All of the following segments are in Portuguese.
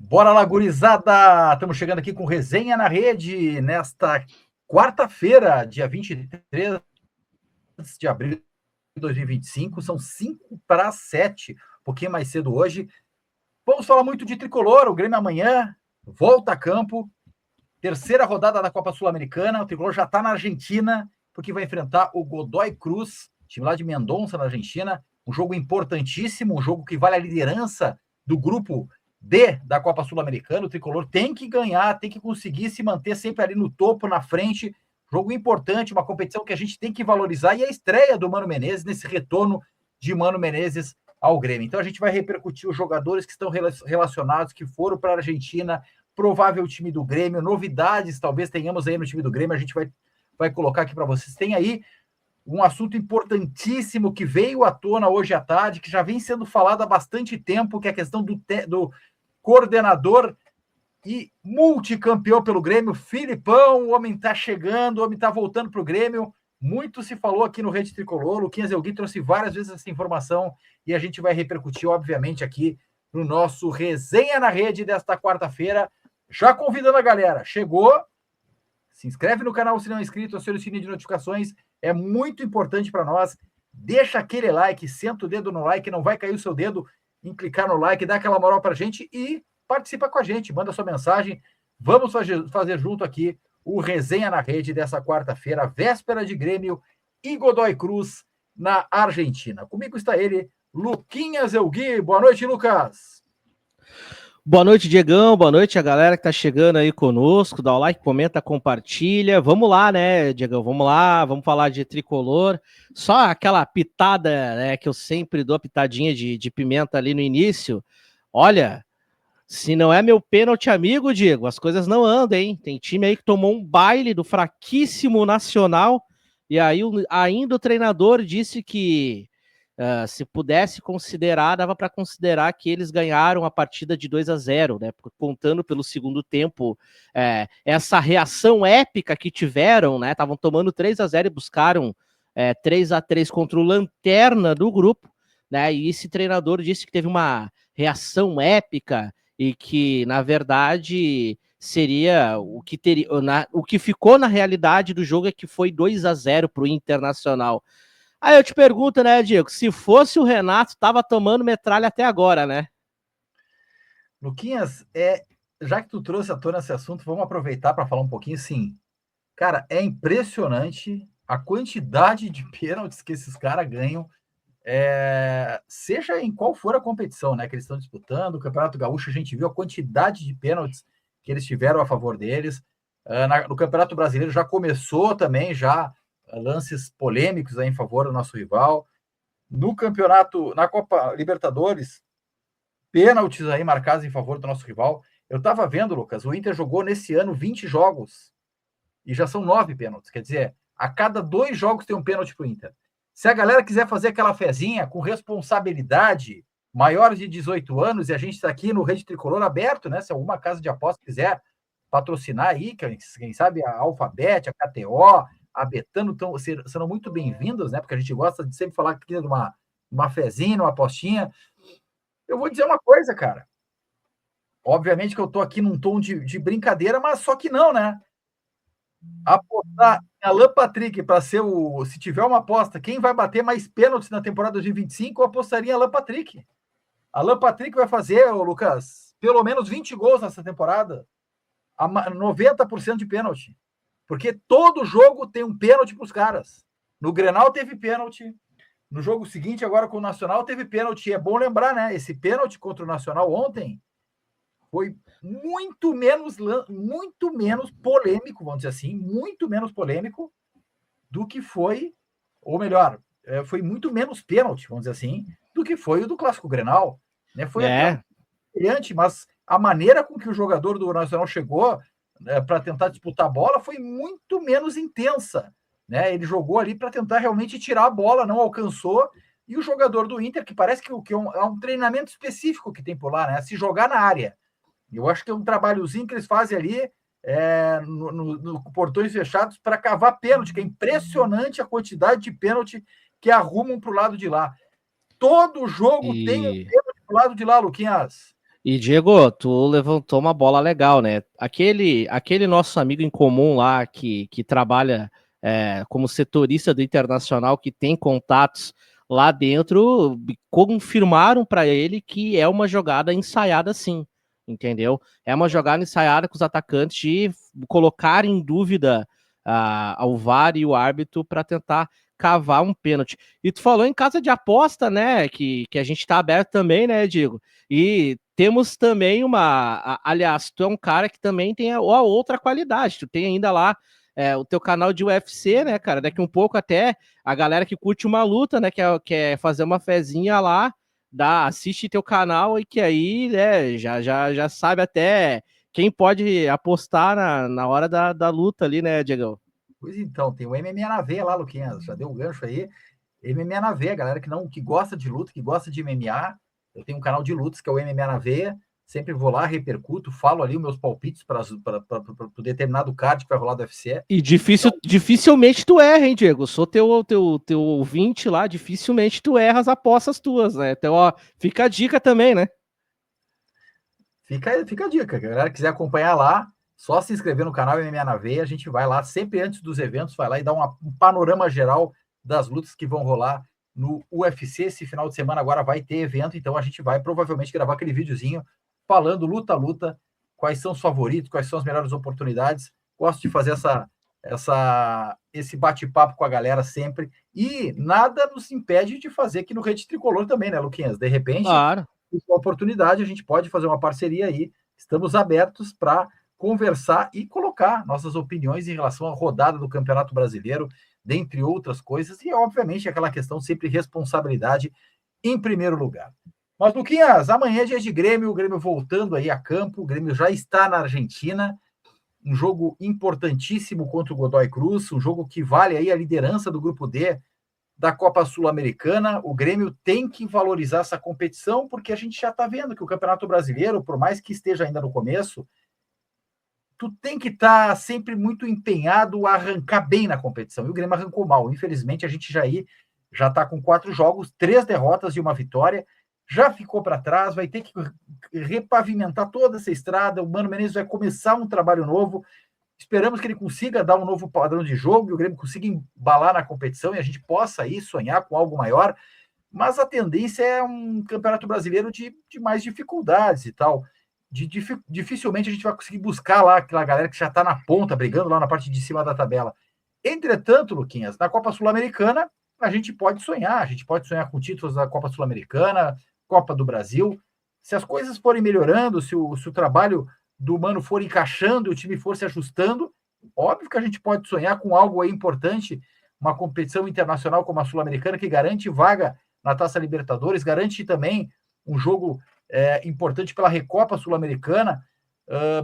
Bora lá, gurizada! Estamos chegando aqui com Resenha na Rede nesta quarta-feira, dia 23 de abril de 2025. São 6:55, um pouquinho mais cedo hoje. Vamos falar muito de tricolor. O Grêmio amanhã volta a campo. Terceira rodada da Copa Sul-Americana. O tricolor já está na Argentina, porque vai enfrentar o Godoy Cruz, time lá de Mendonça, na Argentina. Um jogo importantíssimo, um jogo que vale a liderança do grupo D da Copa Sul-Americana. O tricolor tem que ganhar, tem que conseguir se manter sempre ali no topo, na frente. Jogo importante, uma competição que a gente tem que valorizar, e a estreia do Mano Menezes, nesse retorno de Mano Menezes ao Grêmio. Então a gente vai repercutir os jogadores que estão relacionados, que foram para a Argentina, provável time do Grêmio, novidades talvez tenhamos aí no time do Grêmio, a gente vai colocar aqui para vocês. Tem aí um assunto importantíssimo que veio à tona hoje à tarde, que já vem sendo falado há bastante tempo, que é a questão do coordenador e multicampeão pelo Grêmio, Filipão. O homem está chegando, o homem está voltando para o Grêmio. Muito se falou aqui no Rede Tricolor. O Luquinhas Elgui trouxe várias vezes essa informação e a gente vai repercutir, obviamente, aqui no nosso Resenha na Rede desta quarta-feira. Já convidando a galera, chegou, se inscreve no canal se não é inscrito, aciona o sininho de notificações, é muito importante para nós. Deixa aquele like, senta o dedo no like, não vai cair o seu dedo em clicar no like, dá aquela moral para a gente e participa com a gente, manda sua mensagem. Vamos fazer junto aqui o Resenha na Rede dessa quarta-feira, véspera de Grêmio e Godoy Cruz na Argentina. Comigo está ele, Luquinhas Elgui. Boa noite, Lucas. Boa noite, Diegão. Boa noite a galera que tá chegando aí conosco. Dá o like, comenta, compartilha. Vamos lá, né, Diegão? Vamos lá, vamos falar de tricolor. Só aquela pitada, né, que eu sempre dou, a pitadinha de pimenta ali no início. Olha, se não é meu pênalti amigo, Diego, as coisas não andam, hein? Tem time aí que tomou um baile do fraquíssimo Nacional e aí ainda o treinador disse que se pudesse considerar, dava para considerar que eles ganharam a partida de 2-0, né? Contando pelo segundo tempo, essa reação épica que tiveram, né? Estavam tomando 3-0 e buscaram 3-3 contra o lanterna do grupo, né? E esse treinador disse que teve uma reação épica e que, na verdade, seria o que teria. O que ficou na realidade do jogo é que foi 2-0 para o Internacional. Aí eu te pergunto, né, Diego, se fosse o Renato, tava tomando metralha até agora, né? Luquinhas, já que tu trouxe à tona esse assunto, vamos aproveitar para falar um pouquinho, sim. Cara, é impressionante a quantidade de pênaltis que esses caras ganham, seja em qual for a competição, né, que eles estão disputando. O Campeonato Gaúcho, a gente viu a quantidade de pênaltis que eles tiveram a favor deles. No Campeonato Brasileiro já começou também, lances polêmicos aí em favor do nosso rival. No campeonato, na Copa Libertadores, pênaltis aí marcados em favor do nosso rival. Eu estava vendo, Lucas, o Inter jogou nesse ano 20 jogos e já são 9 pênaltis. Quer dizer, a cada 2 jogos tem um pênalti para o Inter. Se a galera quiser fazer aquela fezinha com responsabilidade, maiores de 18 anos, e a gente está aqui no Rede Tricolor aberto, né? Se alguma casa de aposta quiser patrocinar aí, quem sabe a Alphabet, a KTO, a Betano serão muito bem-vindas, né? Porque a gente gosta de sempre falar aqui de uma fezinha, uma apostinha. Eu vou dizer uma coisa, cara. Obviamente que eu tô aqui num tom de brincadeira, mas só que não, né? Apostar em Alan Patrick para ser o... Se tiver uma aposta, quem vai bater mais pênaltis na temporada 2025, eu apostaria em Alan Patrick. Alan Patrick vai fazer, Lucas, pelo menos 20 gols nessa temporada. 90% de pênalti. Porque todo jogo tem um pênalti para os caras. No Grenal teve pênalti. No jogo seguinte, agora com o Nacional, teve pênalti. É bom lembrar, né? Esse pênalti contra o Nacional ontem foi muito menos polêmico, vamos dizer assim, muito menos polêmico do que foi, ou melhor, foi muito menos pênalti, vamos dizer assim, do que foi o do Clássico Grenal. Né? Foi até brilhante, mas a maneira com que o jogador do Nacional chegou para tentar disputar a bola foi muito menos intensa. Né? Ele jogou ali para tentar realmente tirar a bola, não alcançou. E o jogador do Inter, que parece que é um treinamento específico que tem por lá, né? Se jogar na área. Eu acho que é um trabalhozinho que eles fazem ali no portões fechados para cavar pênalti, que é impressionante a quantidade de pênalti que arrumam para o lado de lá. Todo jogo tem um pênalti para o lado de lá, Luquinhas. E, Diego, tu levantou uma bola legal, né? Aquele nosso amigo em comum lá que trabalha como setorista do Internacional, que tem contatos lá dentro, confirmaram para ele que é uma jogada ensaiada sim, entendeu? É uma jogada ensaiada com os atacantes de colocar em dúvida ao VAR e o árbitro para tentar cavar um pênalti. E tu falou em casa de aposta, né? Que a gente tá aberto também, né, Diego? E temos também aliás, tu é um cara que também tem a outra qualidade. Tu tem ainda lá o teu canal de UFC, né, cara? Daqui um pouco até a galera que curte uma luta, né, quer fazer uma fezinha lá, assiste teu canal e que aí, né, já sabe até quem pode apostar na hora da luta ali, né, Diego? Pois então, tem o MMA na veia lá, Luquinhas, já deu um gancho aí. MMA na veia, galera que gosta de luta, que gosta de MMA. Eu tenho um canal de lutas que é o MMA na veia. Sempre vou lá, repercuto, falo ali os meus palpites para o determinado card que vai rolar do UFC. E dificilmente tu erra, hein, Diego? Sou teu ouvinte lá, dificilmente tu erra as apostas tuas, né? Então, ó, fica a dica também, né? Fica a dica, galera quiser acompanhar lá, só se inscrever no canal MMA na Veia, a gente vai lá sempre antes dos eventos, vai lá e dá um panorama geral das lutas que vão rolar no UFC. Esse final de semana agora vai ter evento, então a gente vai provavelmente gravar aquele videozinho falando luta a luta, quais são os favoritos, quais são as melhores oportunidades. Gosto de fazer esse bate-papo com a galera sempre, e nada nos impede de fazer aqui no Rede Tricolor também, né, Luquinhas? De repente, Claro. uma oportunidade, a gente pode fazer uma parceria aí. Estamos abertos para conversar e colocar nossas opiniões em relação à rodada do Campeonato Brasileiro, dentre outras coisas, e obviamente aquela questão sempre responsabilidade em primeiro lugar. Mas, Luquinhas, amanhã é dia de Grêmio, o Grêmio voltando aí a campo, o Grêmio já está na Argentina, um jogo importantíssimo contra o Godoy Cruz, um jogo que vale aí a liderança do Grupo D da Copa Sul-Americana. O Grêmio tem que valorizar essa competição, porque a gente já está vendo que o Campeonato Brasileiro, por mais que esteja ainda no começo, tu tem que estar sempre muito empenhado a arrancar bem na competição. E o Grêmio arrancou mal. Infelizmente, a gente já está com 4 jogos, 3 derrotas e uma vitória. Já ficou para trás, vai ter que repavimentar toda essa estrada. O Mano Menezes vai começar um trabalho novo. Esperamos que ele consiga dar um novo padrão de jogo e o Grêmio consiga embalar na competição e a gente possa aí sonhar com algo maior. Mas a tendência é um campeonato brasileiro de mais dificuldades e tal. Dificilmente a gente vai conseguir buscar lá aquela galera que já está na ponta, brigando lá na parte de cima da tabela. Entretanto, Luquinhas, na Copa Sul-Americana, a gente pode sonhar com títulos da Copa Sul-Americana, Copa do Brasil. Se as coisas forem melhorando, se o trabalho do Mano for encaixando e o time for se ajustando, óbvio que a gente pode sonhar com algo aí importante, uma competição internacional como a Sul-Americana, que garante vaga na Taça Libertadores, garante também um jogo importante pela Recopa Sul-Americana,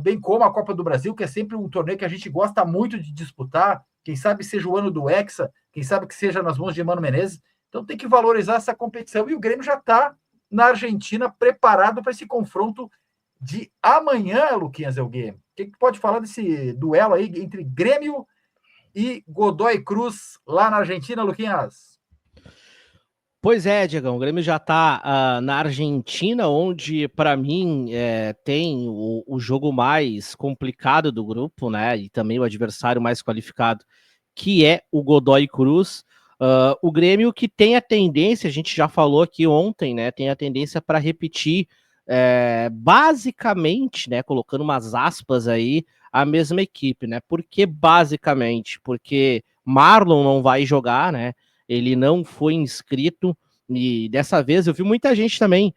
bem como a Copa do Brasil, que é sempre um torneio que a gente gosta muito de disputar, quem sabe seja o ano do Hexa, quem sabe que seja nas mãos de Mano Menezes. Então tem que valorizar essa competição, e o Grêmio já está na Argentina preparado para esse confronto de amanhã, Luquinhas Elguê. O que pode falar desse duelo aí entre Grêmio e Godoy Cruz lá na Argentina, Luquinhas? Pois é, Diegão, o Grêmio já está na Argentina, onde, para mim, tem o jogo mais complicado do grupo, né? E também o adversário mais qualificado, que é o Godoy Cruz. O Grêmio que tem a tendência, a gente já falou aqui ontem, né? Tem a tendência para repetir, basicamente, né? Colocando umas aspas aí, a mesma equipe, né? Por que basicamente? Porque Marlon não vai jogar, né? Ele não foi inscrito, e dessa vez eu vi muita gente também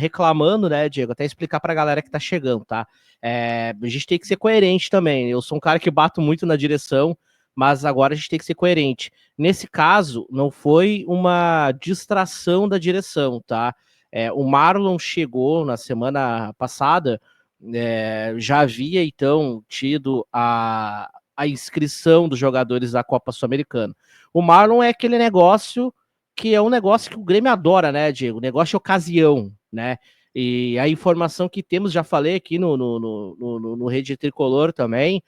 reclamando, né, Diego? Até explicar pra galera que tá chegando, tá? A gente tem que ser coerente também. Eu sou um cara que bato muito na direção, mas agora a gente tem que ser coerente. Nesse caso, não foi uma distração da direção, tá? O Marlon chegou na semana passada, já havia então tido a inscrição dos jogadores da Copa Sul-Americana. O Marlon é aquele negócio que é um negócio que o Grêmio adora, né, Diego? Negócio de ocasião, né? E a informação que temos, já falei aqui no Rede Tricolor também,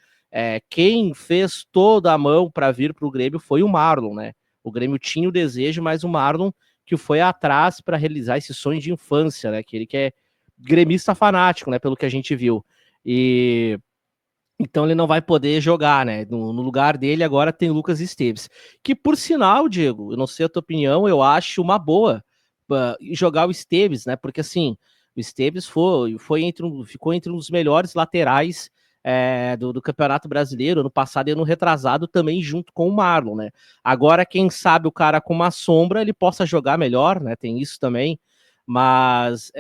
quem fez toda a mão para vir para o Grêmio foi o Marlon, né? O Grêmio tinha o desejo, mas o Marlon que foi atrás para realizar esse sonho de infância, né? Que ele quer gremista fanático, né, pelo que a gente viu. E então ele não vai poder jogar, né? No lugar dele agora tem Lucas Esteves, que por sinal, Diego, eu não sei a tua opinião, eu acho uma boa jogar o Esteves, né? Porque assim, o Esteves ficou entre um dos melhores laterais do Campeonato Brasileiro, ano passado e ano retrasado, também junto com o Marlon, né? Agora, quem sabe o cara com uma sombra, ele possa jogar melhor, né? Tem isso também. Mas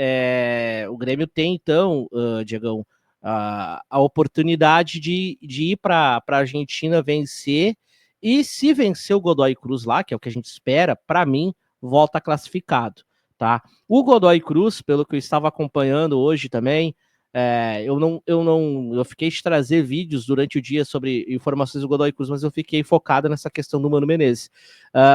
o Grêmio tem, então, Diegão, a oportunidade de ir para a Argentina vencer, e se vencer o Godoy Cruz lá, que é o que a gente espera, para mim, volta classificado, tá? O Godoy Cruz, pelo que eu estava acompanhando hoje também, eu fiquei de trazer vídeos durante o dia sobre informações do Godoy Cruz, mas eu fiquei focado nessa questão do Mano Menezes.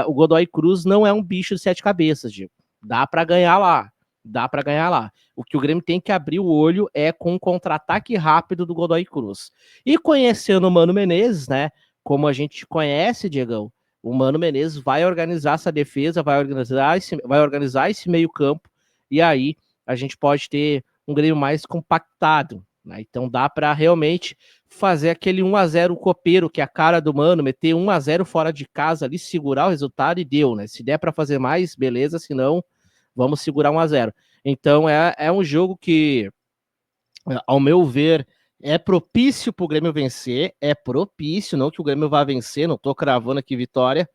O Godoy Cruz não é um bicho de 7 cabeças, Diego. Dá para ganhar lá. Dá para ganhar lá. O que o Grêmio tem que abrir o olho é com um contra-ataque rápido do Godoy Cruz. E conhecendo o Mano Menezes, né? Como a gente conhece, Diegão, o Mano Menezes vai organizar essa defesa, vai organizar esse meio-campo, e aí a gente pode ter um Grêmio mais compactado, né? Então dá para realmente fazer aquele 1-0 copeiro, que é a cara do Mano, meter 1-0 fora de casa ali, segurar o resultado e deu, né? Se der para fazer mais, beleza, se não, vamos segurar 1-0. Então é um jogo que, ao meu ver, é propício para o Grêmio vencer, é propício, não que o Grêmio vá vencer, não estou cravando aqui vitória,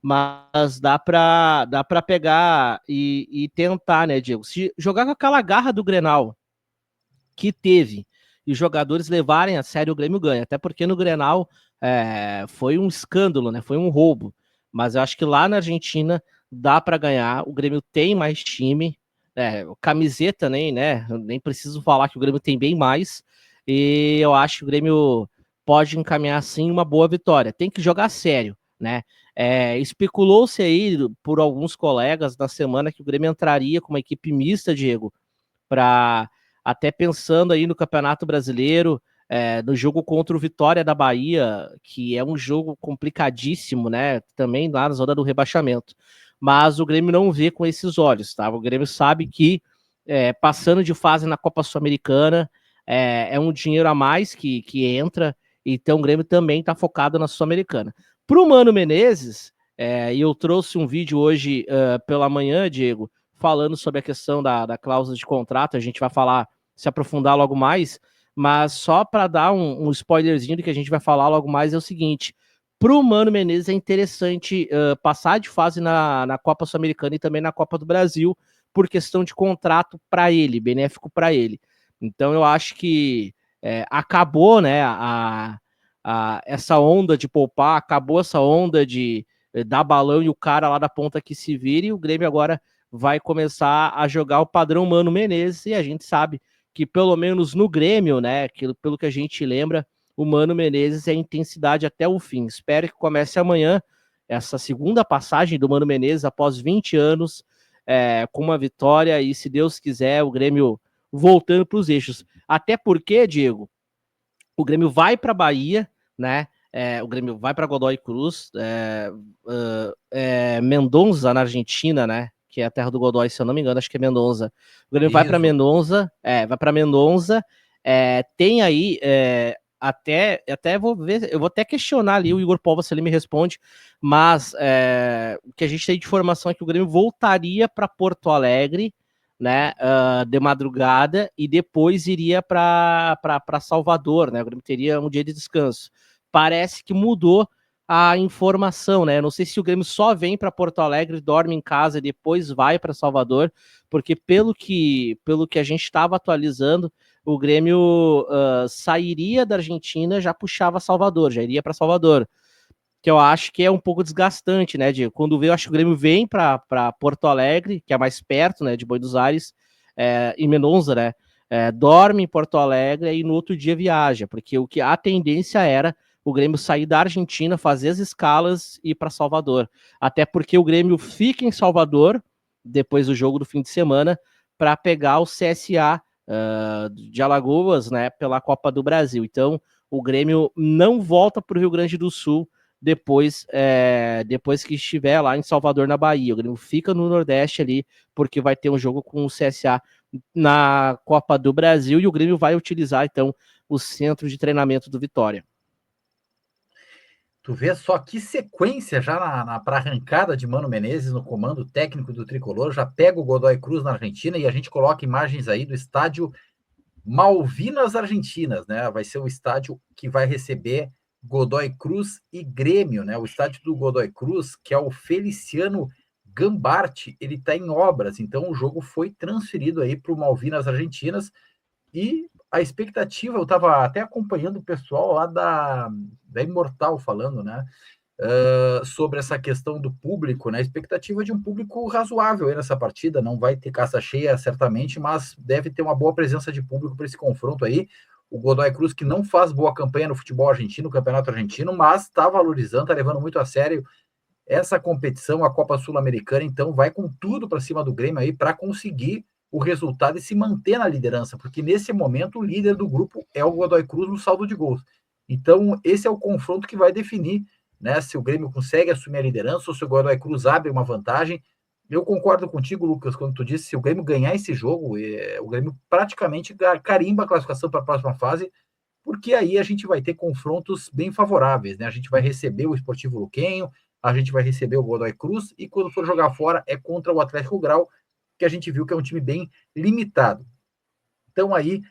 mas dá para pegar e tentar, né, Diego? Se jogar com aquela garra do Grenal que teve e os jogadores levarem a sério, o Grêmio ganha, até porque no Grenal foi um escândalo, né? Foi um roubo, mas eu acho que lá na Argentina dá para ganhar, o Grêmio tem mais time, camiseta nem preciso falar que o Grêmio tem bem mais, e eu acho que o Grêmio pode encaminhar sim uma boa vitória, tem que jogar sério, né? Especulou-se aí por alguns colegas na semana que o Grêmio entraria com uma equipe mista, Diego, para até pensando aí no Campeonato Brasileiro, no jogo contra o Vitória da Bahia, que é um jogo complicadíssimo, né? Também lá na zona do rebaixamento. Mas o Grêmio não vê com esses olhos, tá? O Grêmio sabe que passando de fase na Copa Sul-Americana é um dinheiro a mais que entra, então o Grêmio também está focado na Sul-Americana. Para o Mano Menezes, e eu trouxe um vídeo hoje pela manhã, Diego, falando sobre a questão da cláusula de contrato, a gente vai falar, se aprofundar logo mais, mas só para dar um spoilerzinho do que a gente vai falar logo mais é o seguinte: para o Mano Menezes é interessante passar de fase na Copa Sul-Americana e também na Copa do Brasil, por questão de contrato para ele, benéfico para ele. Então eu acho que acabou, né, essa onda de poupar, acabou essa onda de dar balão e o cara lá da ponta que se vire, e o Grêmio agora vai começar a jogar o padrão Mano Menezes, e a gente sabe que pelo menos no Grêmio, né, pelo que a gente lembra, o Mano Menezes é intensidade até o fim. Espero que comece amanhã essa segunda passagem do Mano Menezes após 20 anos, com uma vitória, e se Deus quiser, o Grêmio voltando para os eixos. Até porque, Diego, o Grêmio vai para a Bahia, né? O Grêmio vai para Godoy Cruz, Mendonça, na Argentina, né? Que é a terra do Godoy, se eu não me engano, acho que é Mendonça. O Grêmio vai para Mendonça, tem aí até vou ver, eu vou até questionar ali o Igor Povo se ele me responde, mas o que a gente tem de informação é que o Grêmio voltaria para Porto Alegre, né, de madrugada, e depois iria para Salvador, né? O Grêmio teria um dia de descanso. Parece que mudou a informação, né? Não sei se o Grêmio só vem para Porto Alegre, dorme em casa e depois vai para Salvador, porque pelo que a gente estava atualizando, o Grêmio sairia da Argentina, já puxava Salvador, já iria para Salvador, que eu acho que é um pouco desgastante, né, Diego? Quando vê, eu acho que o Grêmio vem para Porto Alegre, que é mais perto, né, de Buenos Aires, e Mendonça, né, dorme em Porto Alegre e no outro dia viaja, porque o que a tendência era o Grêmio sair da Argentina, fazer as escalas e ir para Salvador. Até porque o Grêmio fica em Salvador, depois do jogo do fim de semana, para pegar o CSA de Alagoas, né, pela Copa do Brasil. Então, o Grêmio não volta para o Rio Grande do Sul depois que estiver lá em Salvador, na Bahia. O Grêmio fica no Nordeste ali, porque vai ter um jogo com o CSA na Copa do Brasil e o Grêmio vai utilizar, então, o centro de treinamento do Vitória. Tu vê só que sequência já para arrancada de Mano Menezes no comando técnico do Tricolor, já pega o Godoy Cruz na Argentina e a gente coloca imagens aí do estádio Malvinas Argentinas, né? Vai ser o estádio que vai receber Godoy Cruz e Grêmio, né? O estádio do Godoy Cruz, que é o Feliciano Gambarte, ele está em obras, então o jogo foi transferido aí para o Malvinas Argentinas e a expectativa, eu estava até acompanhando o pessoal lá da Imortal falando, né? Sobre essa questão do público, né? A expectativa de um público razoável aí nessa partida, não vai ter caça cheia certamente, mas deve ter uma boa presença de público para esse confronto aí. O Godoy Cruz, que não faz boa campanha no futebol argentino, no campeonato argentino, mas está valorizando, está levando muito a sério essa competição, a Copa Sul-Americana, então vai com tudo para cima do Grêmio aí para conseguir o resultado e se manter na liderança, porque nesse momento o líder do grupo é o Godoy Cruz no saldo de gols. Então esse é o confronto que vai definir, né, se o Grêmio consegue assumir a liderança ou se o Godoy Cruz abre uma vantagem. Eu concordo contigo, Lucas, quando tu disse, se o Grêmio ganhar esse jogo, o Grêmio praticamente carimba a classificação para a próxima fase, porque aí a gente vai ter confrontos bem favoráveis, né? A gente vai receber o Sportivo Luquenho, a gente vai receber o Godoy Cruz, e quando for jogar fora é contra o Atlético Grau, que a gente viu que é um time bem limitado. Então aí,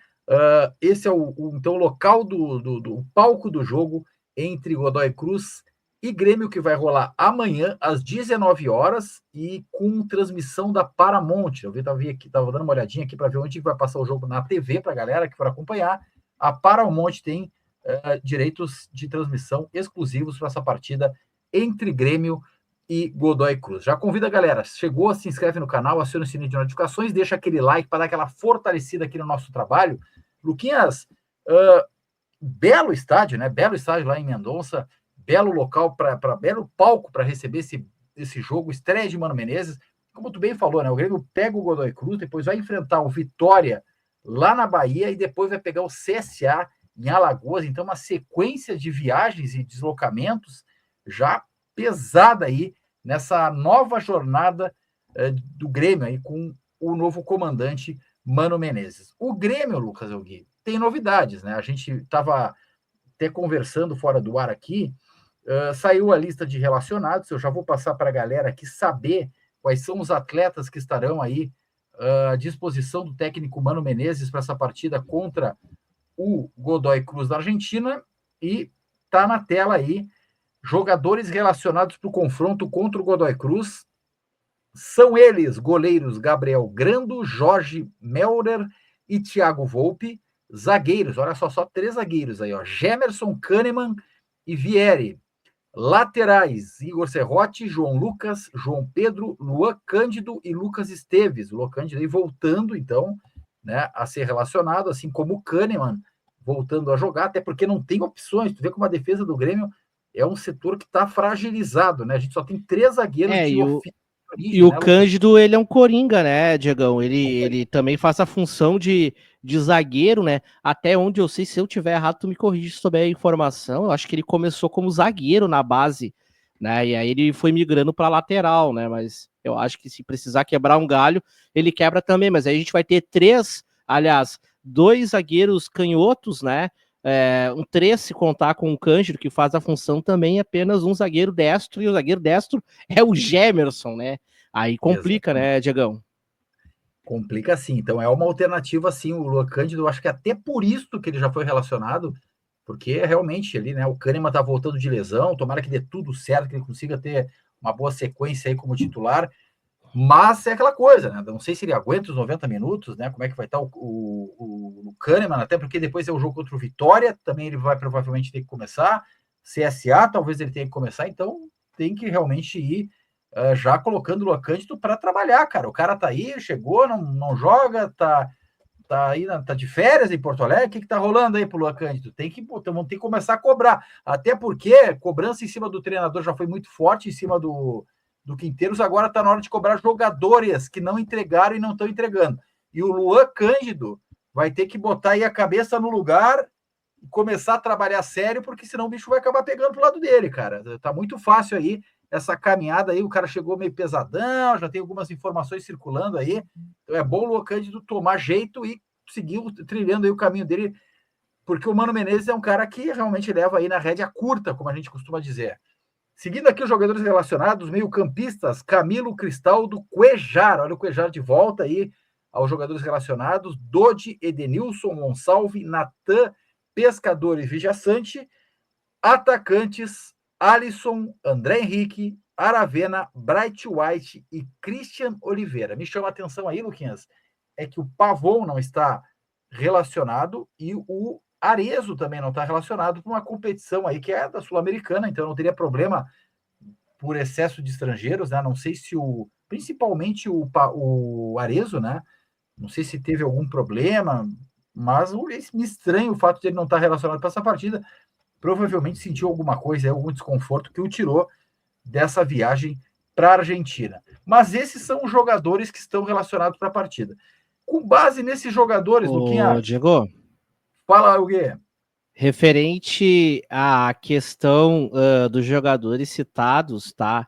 esse é então, o local do palco do jogo entre Godoy Cruz e Grêmio, que vai rolar amanhã às 19 horas e com transmissão da Paramount. Eu estava dando uma olhadinha aqui para ver onde vai passar o jogo na TV para a galera que for acompanhar. A Paramount tem direitos de transmissão exclusivos para essa partida entre Grêmio e Godoy Cruz. Já convido a galera, chegou, se inscreve no canal, aciona o sininho de notificações, deixa aquele like para dar aquela fortalecida aqui no nosso trabalho. Luquinhas, belo estádio, né? Belo estádio lá em Mendonça, belo local, belo palco para receber esse jogo, estreia de Mano Menezes. Como tu bem falou, né? O Grêmio pega o Godoy Cruz, depois vai enfrentar o Vitória lá na Bahia e depois vai pegar o CSA em Alagoas. Então, uma sequência de viagens e deslocamentos já pesada aí nessa nova jornada do Grêmio aí com o novo comandante Mano Menezes. O Grêmio, Lucas Elgui, tem novidades, né? A gente estava até conversando fora do ar aqui, saiu a lista de relacionados, eu já vou passar para a galera aqui saber quais são os atletas que estarão aí à disposição do técnico Mano Menezes para essa partida contra o Godoy Cruz da Argentina, e tá na tela aí jogadores relacionados para o confronto contra o Godoy Cruz. São eles, goleiros Gabriel Grando, Jorge Melder e Thiago Volpe. Zagueiros, olha só 3 zagueiros aí, ó. Gemerson, Kahneman e Vieri. Laterais, Igor Serrote, João Lucas, João Pedro, Luan Cândido e Lucas Esteves. O Luan Cândido aí voltando, então, né, a ser relacionado, assim como o Kahneman voltando a jogar, até porque não tem opções. Tu vê como a defesa do Grêmio é um setor que está fragilizado, né? A gente só tem 3 zagueiros de ofício. E o Cândido, ele é um coringa, né, Diegão? Ele também faz a função de zagueiro, né? Até onde eu sei, se eu tiver errado, tu me corrige sobre a informação. Eu acho que ele começou como zagueiro na base, né? E aí ele foi migrando para lateral, né? Mas eu acho que se precisar quebrar um galho, ele quebra também. Mas aí a gente vai ter 2 zagueiros canhotos, né? Um 3 se contar com o Cândido, que faz a função também, apenas um zagueiro destro, e o zagueiro destro é o Gemerson, né? Aí complica, né, Diegão? Complica sim, então é uma alternativa sim, o Luan Cândido, acho que até por isso que ele já foi relacionado, porque realmente ali, né, o Kahneman tá voltando de lesão, tomara que dê tudo certo, que ele consiga ter uma boa sequência aí como titular, mas é aquela coisa, né? Não sei se ele aguenta os 90 minutos, né? Como é que vai estar o Kahneman, até porque depois é o jogo contra o Vitória, também ele vai provavelmente ter que começar. CSA, talvez ele tenha que começar, então tem que realmente ir já colocando o Luan Cândido para trabalhar, cara. O cara tá aí, chegou, não joga, tá aí, tá de férias em Porto Alegre. O que tá rolando aí pro Luan Cândido? Vamos ter que começar a cobrar, até porque cobrança em cima do treinador já foi muito forte, em cima do Quinteiros, agora está na hora de cobrar jogadores que não entregaram e não estão entregando. E o Luan Cândido vai ter que botar aí a cabeça no lugar começar a trabalhar sério, porque senão o bicho vai acabar pegando pro lado dele, cara. Tá muito fácil aí essa caminhada aí, o cara chegou meio pesadão, já tem algumas informações circulando aí. Então é bom o Luan Cândido tomar jeito e seguir trilhando aí o caminho dele, porque o Mano Menezes é um cara que realmente leva aí na rédea curta, como a gente costuma dizer. Seguindo aqui os jogadores relacionados, meio-campistas, Camilo Cristaldo, Cuejar. Olha o Cuejar de volta aí aos jogadores relacionados. Dodi, Edenilson, Monsalve, Natan, Pescador e Vijaçante. Atacantes, Alisson, André Henrique, Aravena, Bright White e Christian Oliveira. Me chama a atenção aí, Luquinhas, é que o Pavon não está relacionado e o Arezzo também não está relacionado com uma competição aí que é da Sul-Americana, então não teria problema por excesso de estrangeiros, né? Não sei se principalmente o Arezzo, né? Não sei se teve algum problema, mas me estranha o fato de ele não estar relacionado para essa partida. Provavelmente sentiu alguma coisa, algum desconforto que o tirou dessa viagem para a Argentina. Mas esses são os jogadores que estão relacionados para a partida. Com base nesses jogadores, Luquinhas, Diego, fala o quê? referente à questão dos jogadores citados, tá?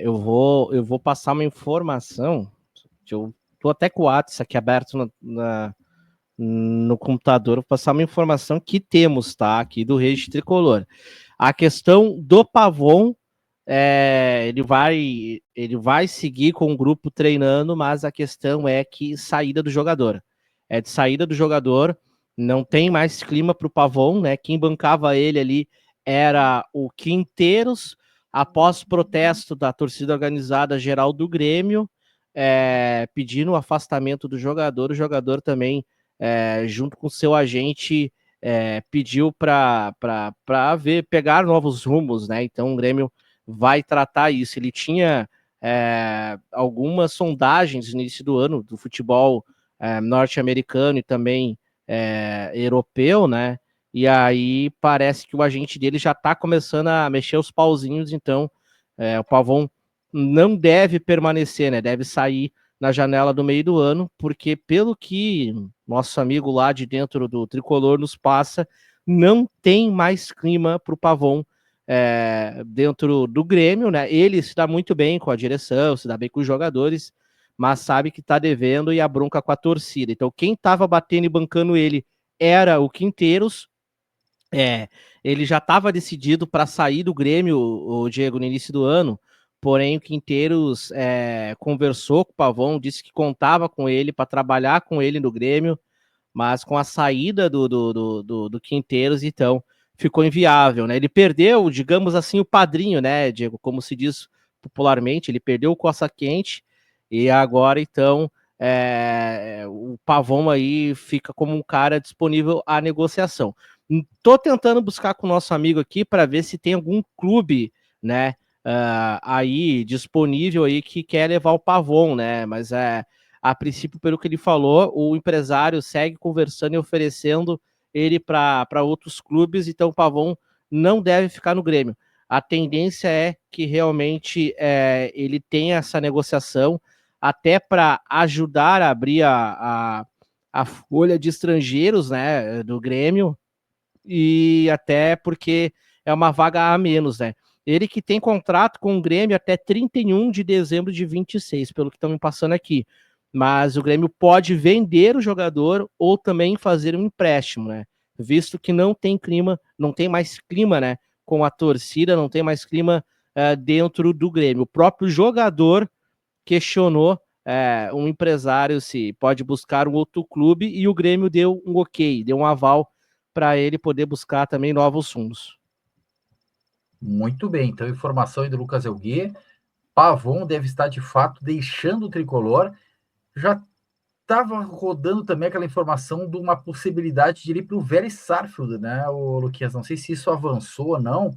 Eu vou passar uma informação. Eu tô até com o WhatsApp aqui aberto no computador, vou passar uma informação que temos, tá? Aqui do Rede Tricolor. A questão do Pavon, ele vai seguir com o grupo treinando, mas a questão é que saída do jogador. É de saída do jogador, não tem mais clima para o Pavon, né? Quem bancava ele ali era o Quinteiros, após protesto da torcida organizada geral do Grêmio, pedindo o afastamento do jogador, o jogador também, junto com seu agente, pediu para pegar novos rumos, né? Então o Grêmio vai tratar isso. Ele tinha algumas sondagens no início do ano do futebol norte-americano e também europeu, né? E aí parece que o agente dele já está começando a mexer os pauzinhos, então o Pavon não deve permanecer, né? Deve sair na janela do meio do ano, porque pelo que nosso amigo lá de dentro do Tricolor nos passa, não tem mais clima para o Pavon dentro do Grêmio, né? Ele se dá muito bem com a direção, se dá bem com os jogadores, mas sabe que está devendo e a bronca com a torcida. Então, quem estava batendo e bancando ele era o Quinteiros. Ele já estava decidido para sair do Grêmio, o Diego, no início do ano, porém o Quinteiros conversou com o Pavon, disse que contava com ele para trabalhar com ele no Grêmio, mas com a saída do Quinteiros, então, ficou inviável, né? Ele perdeu, digamos assim, o padrinho, né, Diego, como se diz popularmente, ele perdeu o Coça Quente, e agora, então, o Pavon aí fica como um cara disponível à negociação. Tô tentando buscar com o nosso amigo aqui para ver se tem algum clube, né, aí disponível aí que quer levar o Pavon, né, mas a princípio, pelo que ele falou, o empresário segue conversando e oferecendo ele para outros clubes, então o Pavon não deve ficar no Grêmio. A tendência é que realmente ele tenha essa negociação até para ajudar a abrir a folha de estrangeiros, né, do Grêmio, e até porque é uma vaga a menos, né? Ele que tem contrato com o Grêmio até 31 de dezembro de 26, pelo que estão me passando aqui. Mas o Grêmio pode vender o jogador ou também fazer um empréstimo, né? Visto que não tem clima, não tem mais clima, né? Com a torcida, não tem mais clima dentro do Grêmio. O próprio jogador questionou um empresário se pode buscar um outro clube e o Grêmio deu um ok, deu um aval para ele poder buscar também novos fundos. Muito bem, então informação aí do Lucas Elguê. Pavon deve estar de fato deixando o Tricolor. Já estava rodando também aquela informação de uma possibilidade de ir para o Vélez Sarsfield, né, o Luquinhas? Não sei se isso avançou ou não,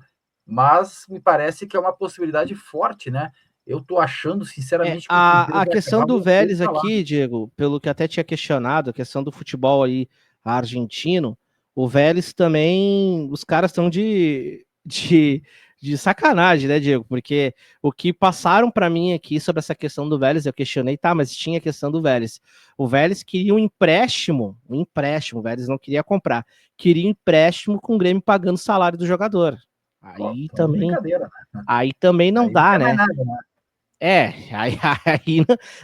mas me parece que é uma possibilidade forte, né? Eu tô achando, sinceramente, que o Quinteiros A vai questão acabar do voltando Vélez para lá. aqui, Diego, pelo que até tinha questionado, a questão do futebol aí argentino, o Vélez também, os caras estão de de sacanagem, né, Diego? Porque o que passaram para mim aqui sobre essa questão do Vélez, eu questionei, tá, mas tinha a questão do Vélez. O Vélez queria um empréstimo, o Vélez não queria comprar, queria um empréstimo com o Grêmio pagando o salário do jogador. Brincadeira, né? Aí também não Aí não dá, tem mais né? nada, né?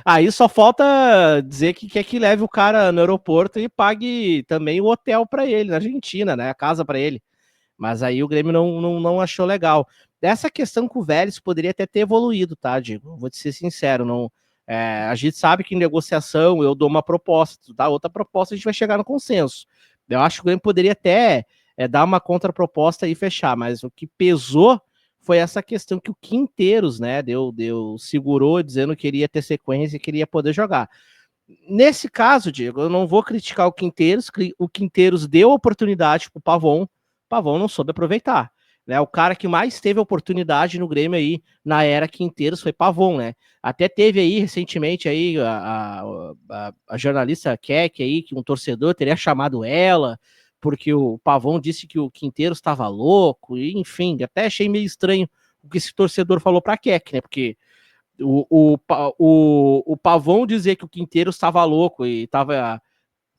Aí só falta dizer que quer que leve o cara no aeroporto e pague também o hotel para ele, na Argentina, né? A casa para ele. Mas aí o Grêmio não achou legal. Dessa questão com o Vélez poderia até ter evoluído, tá, Diego? Vou te ser sincero, não. A gente sabe que em negociação eu dou uma proposta, tu dá outra proposta, a gente vai chegar no consenso. Eu acho que o Grêmio poderia até dar uma contraproposta e fechar, mas o que pesou foi essa questão que o Quinteiros, né, segurou, dizendo que queria ter sequência e queria poder jogar. Nesse caso, Diego, eu não vou criticar o Quinteiros deu oportunidade pro Pavon não soube aproveitar, né? O cara que mais teve oportunidade no Grêmio aí na era Quinteiros foi Pavon, né? Até teve aí recentemente aí a jornalista Keck aí, que um torcedor teria chamado ela, porque o Pavon disse que o Quinteiros estava louco, e enfim, até achei meio estranho o que esse torcedor falou pra Keck, né? Porque o Pavon dizer que o Quinteiros estava louco e estava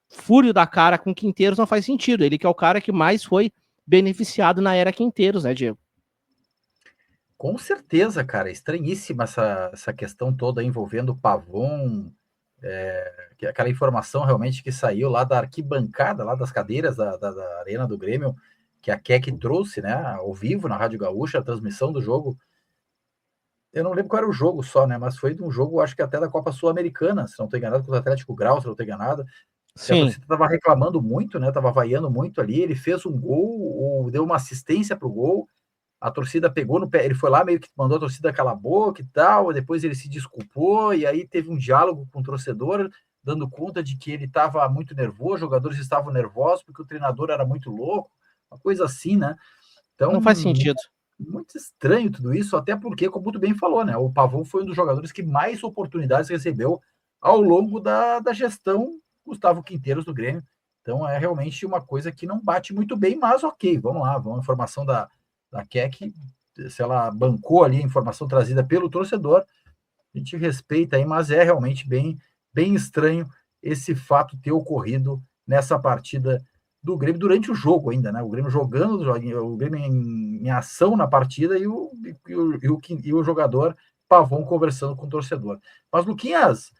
fúrio da cara com o Quinteiros não faz sentido. Ele que é o cara que mais foi beneficiado na era Quinteiros, né, Diego? Com certeza, cara. Estranhíssima essa questão toda envolvendo o Pavon, aquela informação realmente que saiu lá da arquibancada, lá das cadeiras da Arena do Grêmio, que a Keck trouxe, né, ao vivo na Rádio Gaúcha, a transmissão do jogo. Eu não lembro qual era o jogo só, né, mas foi de um jogo, acho que até da Copa Sul-Americana, se não estou enganado, com o Atlético Grau, se não estou enganado. Que a Sim. torcida estava reclamando muito, né, estava vaiando muito ali, ele fez um gol, deu uma assistência para o gol, a torcida pegou no pé, ele foi lá meio que mandou a torcida calar a boca e tal, depois ele se desculpou, e aí teve um diálogo com o torcedor, dando conta de que ele estava muito nervoso, os jogadores estavam nervosos porque o treinador era muito louco, uma coisa assim, né? Então, Não faz sentido. muito estranho tudo isso, até porque, como tu bem falou, né? O Pavão foi um dos jogadores que mais oportunidades recebeu ao longo da gestão Gustavo Quinteiros do Grêmio. Então, é realmente uma coisa que não bate muito bem, mas ok, vamos lá, vamos a informação da Keck, se ela bancou ali a informação trazida pelo torcedor, a gente respeita aí, mas é realmente bem estranho esse fato ter ocorrido nessa partida do Grêmio durante o jogo ainda, né? O Grêmio jogando, o Grêmio em ação na partida e o jogador Pavon conversando com o torcedor. Mas, Luquinhas,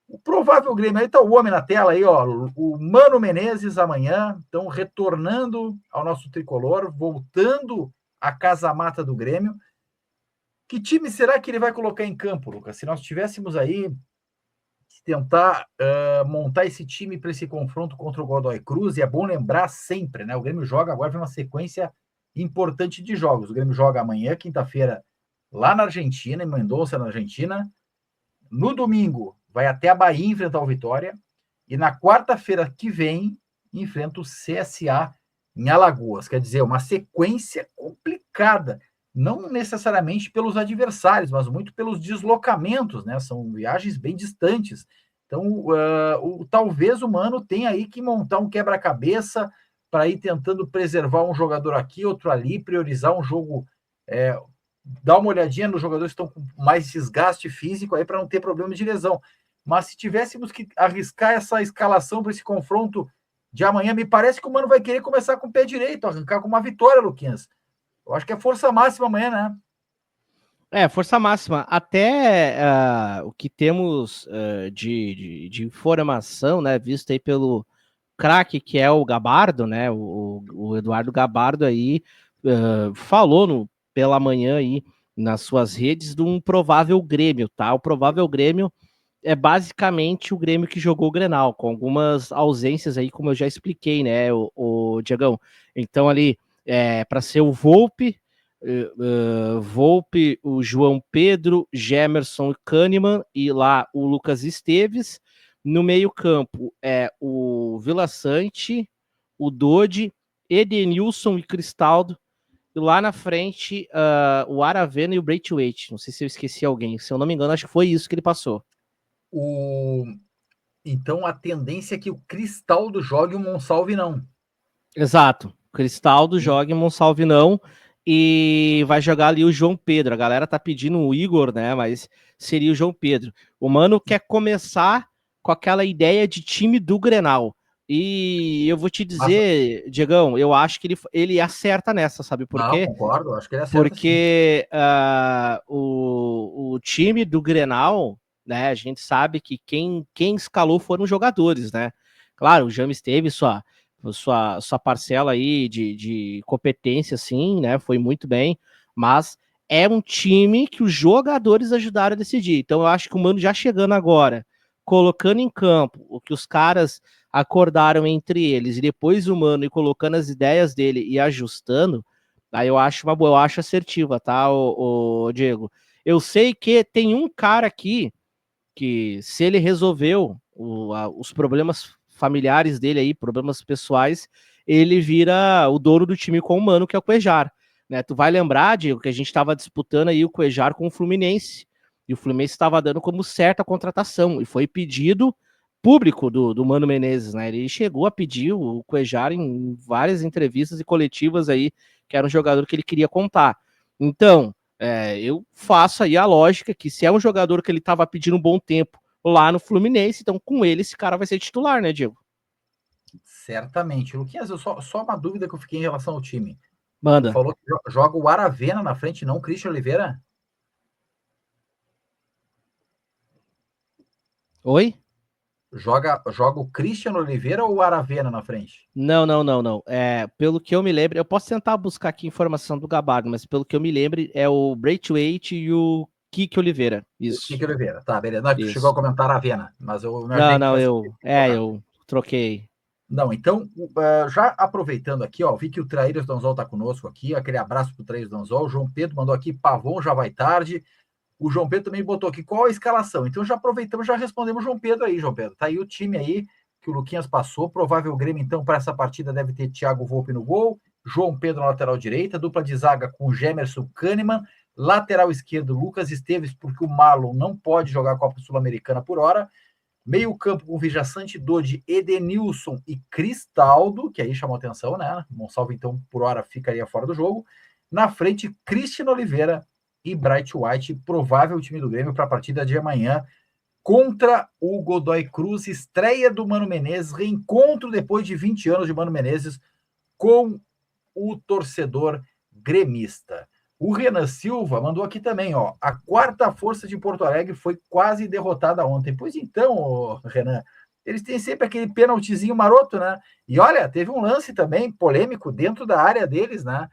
o provável Grêmio, aí tá o homem na tela aí, ó, o Mano Menezes amanhã, então retornando ao nosso tricolor, voltando à casa-mata do Grêmio. Que time será que ele vai colocar em campo, Lucas? Se nós tivéssemos aí tentar montar esse time para esse confronto contra o Godoy Cruz, e é bom lembrar sempre, né? O Grêmio joga agora, vem uma sequência importante de jogos. O Grêmio joga amanhã, quinta-feira, lá na Argentina, em Mendoza, na Argentina. No domingo, vai até a Bahia enfrentar o Vitória. E na quarta-feira que vem, enfrenta o CSA em Alagoas. Quer dizer, uma sequência complicada. Não necessariamente pelos adversários, mas muito pelos deslocamentos, né? São viagens bem distantes. Então, talvez o Mano tenha aí que montar um quebra-cabeça para ir tentando preservar um jogador aqui, outro ali, priorizar um jogo, dar uma olhadinha nos jogadores que estão com mais desgaste físico aí para não ter problema de lesão. Mas se tivéssemos que arriscar essa escalação para esse confronto de amanhã, me parece que o Mano vai querer começar com o pé direito, arrancar com uma vitória, Luquinhas. Eu acho que é força máxima amanhã, né? Força máxima. Até o que temos de informação, né, visto aí pelo craque que é o Gabardo, né, o Eduardo Gabardo aí falou pela manhã aí nas suas redes de um provável Grêmio, tá? O provável Grêmio é basicamente o Grêmio que jogou o Grenal, com algumas ausências aí, como eu já expliquei, né, o Diegão. Então ali, para ser o Volpe, o João Pedro, Gemerson e Kahneman, e lá o Lucas Esteves. No meio campo é o Vila Sante, o Dodi, Edenilson e Cristaldo. E lá na frente, o Aravena e o Braithwaite. Não sei se eu esqueci alguém. Se eu não me engano, acho que foi isso que ele passou. Então a tendência é que o Cristaldo jogue o Monsalve não. Exato. Cristaldo joga em Monsalve não. e vai jogar ali o João Pedro. A galera tá pedindo o Igor, né? Mas seria o João Pedro. O Mano quer começar com aquela ideia de time do Grenal. E eu vou te Mas, dizer, Diegão, eu acho que ele acerta nessa, sabe por não, quê? concordo, acho que ele acerta sim. Porque o time do Grenal, né, a gente sabe que quem escalou foram os jogadores, né? Claro, o James teve sua parcela aí de competência, sim, né? Foi muito bem, mas é um time que os jogadores ajudaram a decidir. Então eu acho que o Mano já chegando agora, colocando em campo o que os caras acordaram entre eles, e depois o Mano e colocando as ideias dele e ajustando. Aí eu acho uma boa, eu acho assertiva, tá, o Diego? Eu sei que tem um cara aqui que, se ele resolveu os problemas familiares dele aí, problemas pessoais, ele vira o dono do time com o Mano, que é o Cuejar. Né? Tu vai lembrar, Diego, que a gente estava disputando aí o Cuejar com o Fluminense. E o Fluminense estava dando como certa a contratação. E foi pedido público do Mano Menezes, né? Ele chegou a pedir o Cuejar em várias entrevistas e coletivas aí, que era um jogador que ele queria contar. Então, eu faço aí a lógica que se é um jogador que ele estava pedindo um bom tempo lá no Fluminense, então com ele esse cara vai ser titular, né, Diego? Certamente. Luquinhas, só uma dúvida que eu fiquei em relação ao time. Tu Manda. falou que joga o Aravena na frente, não o Christian Oliveira? Oi? Joga o Christian Oliveira ou o Aravena na frente? Não, não, não, não. Pelo que eu me lembro, eu posso tentar buscar aqui informação do Gabardo, mas pelo que eu me lembro, é o Braithwaite e o Kike Oliveira. O Isso, Kike Oliveira. Tá, beleza. Não, tu chegou a isso. comentar Aravena, mas eu Não, imaginei que não, fosse trocar. eu troquei. Não, então, já aproveitando aqui, ó, vi que o Traíras Donzol está conosco aqui, aquele abraço para o Traíras Donzol. O João Pedro mandou aqui, Pavon já vai tarde. O João Pedro também botou aqui, qual a escalação? Então já aproveitamos, já respondemos o João Pedro aí, João Pedro. Tá aí o time aí que o Luquinhas passou. Provável Grêmio, então, para essa partida deve ter Thiago Volpe no gol, João Pedro na lateral direita, dupla de zaga com Gemerson Kahneman, lateral esquerdo Lucas Esteves, porque o Marlon não pode jogar a Copa Sul-Americana por hora. Meio campo com Vijaçante, Dodi, Edenilson e Cristaldo, que aí chamou atenção, né? Monsalvo, então, por hora, ficaria fora do jogo. Na frente, Cristiano Oliveira e Bright White, provável time do Grêmio para a partida de amanhã contra o Godoy Cruz, estreia do Mano Menezes, reencontro depois de 20 anos de Mano Menezes com o torcedor gremista. O Renan Silva mandou aqui também, ó. A quarta força de Porto Alegre foi quase derrotada ontem. Pois então, Renan, eles têm sempre aquele pênaltizinho maroto, né? E olha, teve um lance também polêmico dentro da área deles, né?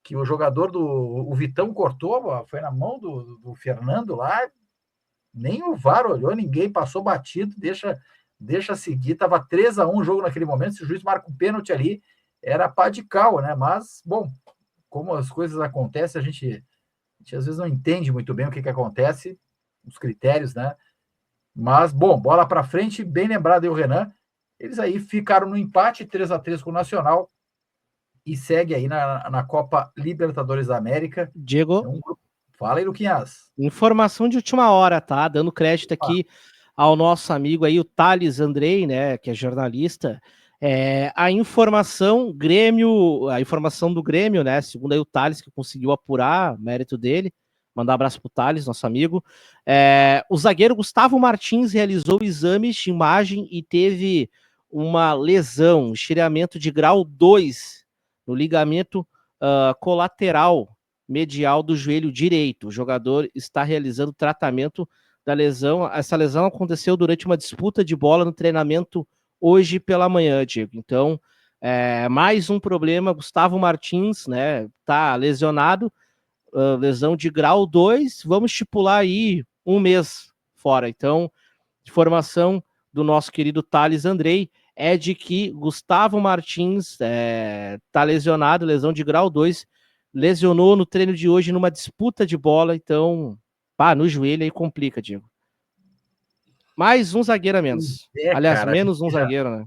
Que o jogador o Vitão cortou, foi na mão do Fernando lá, nem o VAR olhou, ninguém passou batido, deixa seguir, tava 3-1 o jogo naquele momento, se o juiz marca um pênalti ali, era pá de cal, né? Mas, bom, como as coisas acontecem, a gente às vezes não entende muito bem o que acontece, os critérios, né? Mas, bom, bola para frente, bem lembrado aí o Renan, eles aí ficaram no empate 3-3 com o Nacional e segue aí na Copa Libertadores da América. Diego, É um grupo. Fala aí, Luquinhas. informação de última hora, tá? Dando crédito aqui ao nosso amigo aí, o Thales Andrei, né, que é jornalista. A informação do Grêmio, né, segundo aí o Thales, que conseguiu apurar, mérito dele, mandar um abraço pro Thales, nosso amigo. O zagueiro Gustavo Martins realizou exames de imagem e teve uma lesão, estilhamento de grau 2 no ligamento colateral medial do joelho direito. O jogador está realizando tratamento da lesão. Essa lesão aconteceu durante uma disputa de bola no treinamento hoje pela manhã, Diego. Então, mais um problema. Gustavo Martins, né, tá lesionado, lesão de grau 2. Vamos estipular aí um mês fora. Então, informação do nosso querido Thales Andrei é de que Gustavo Martins tá lesionado, lesão de grau 2, lesionou no treino de hoje numa disputa de bola, então, no joelho aí complica, Diego. Mais um zagueiro a menos. Aliás, Cara, menos um zagueiro, né?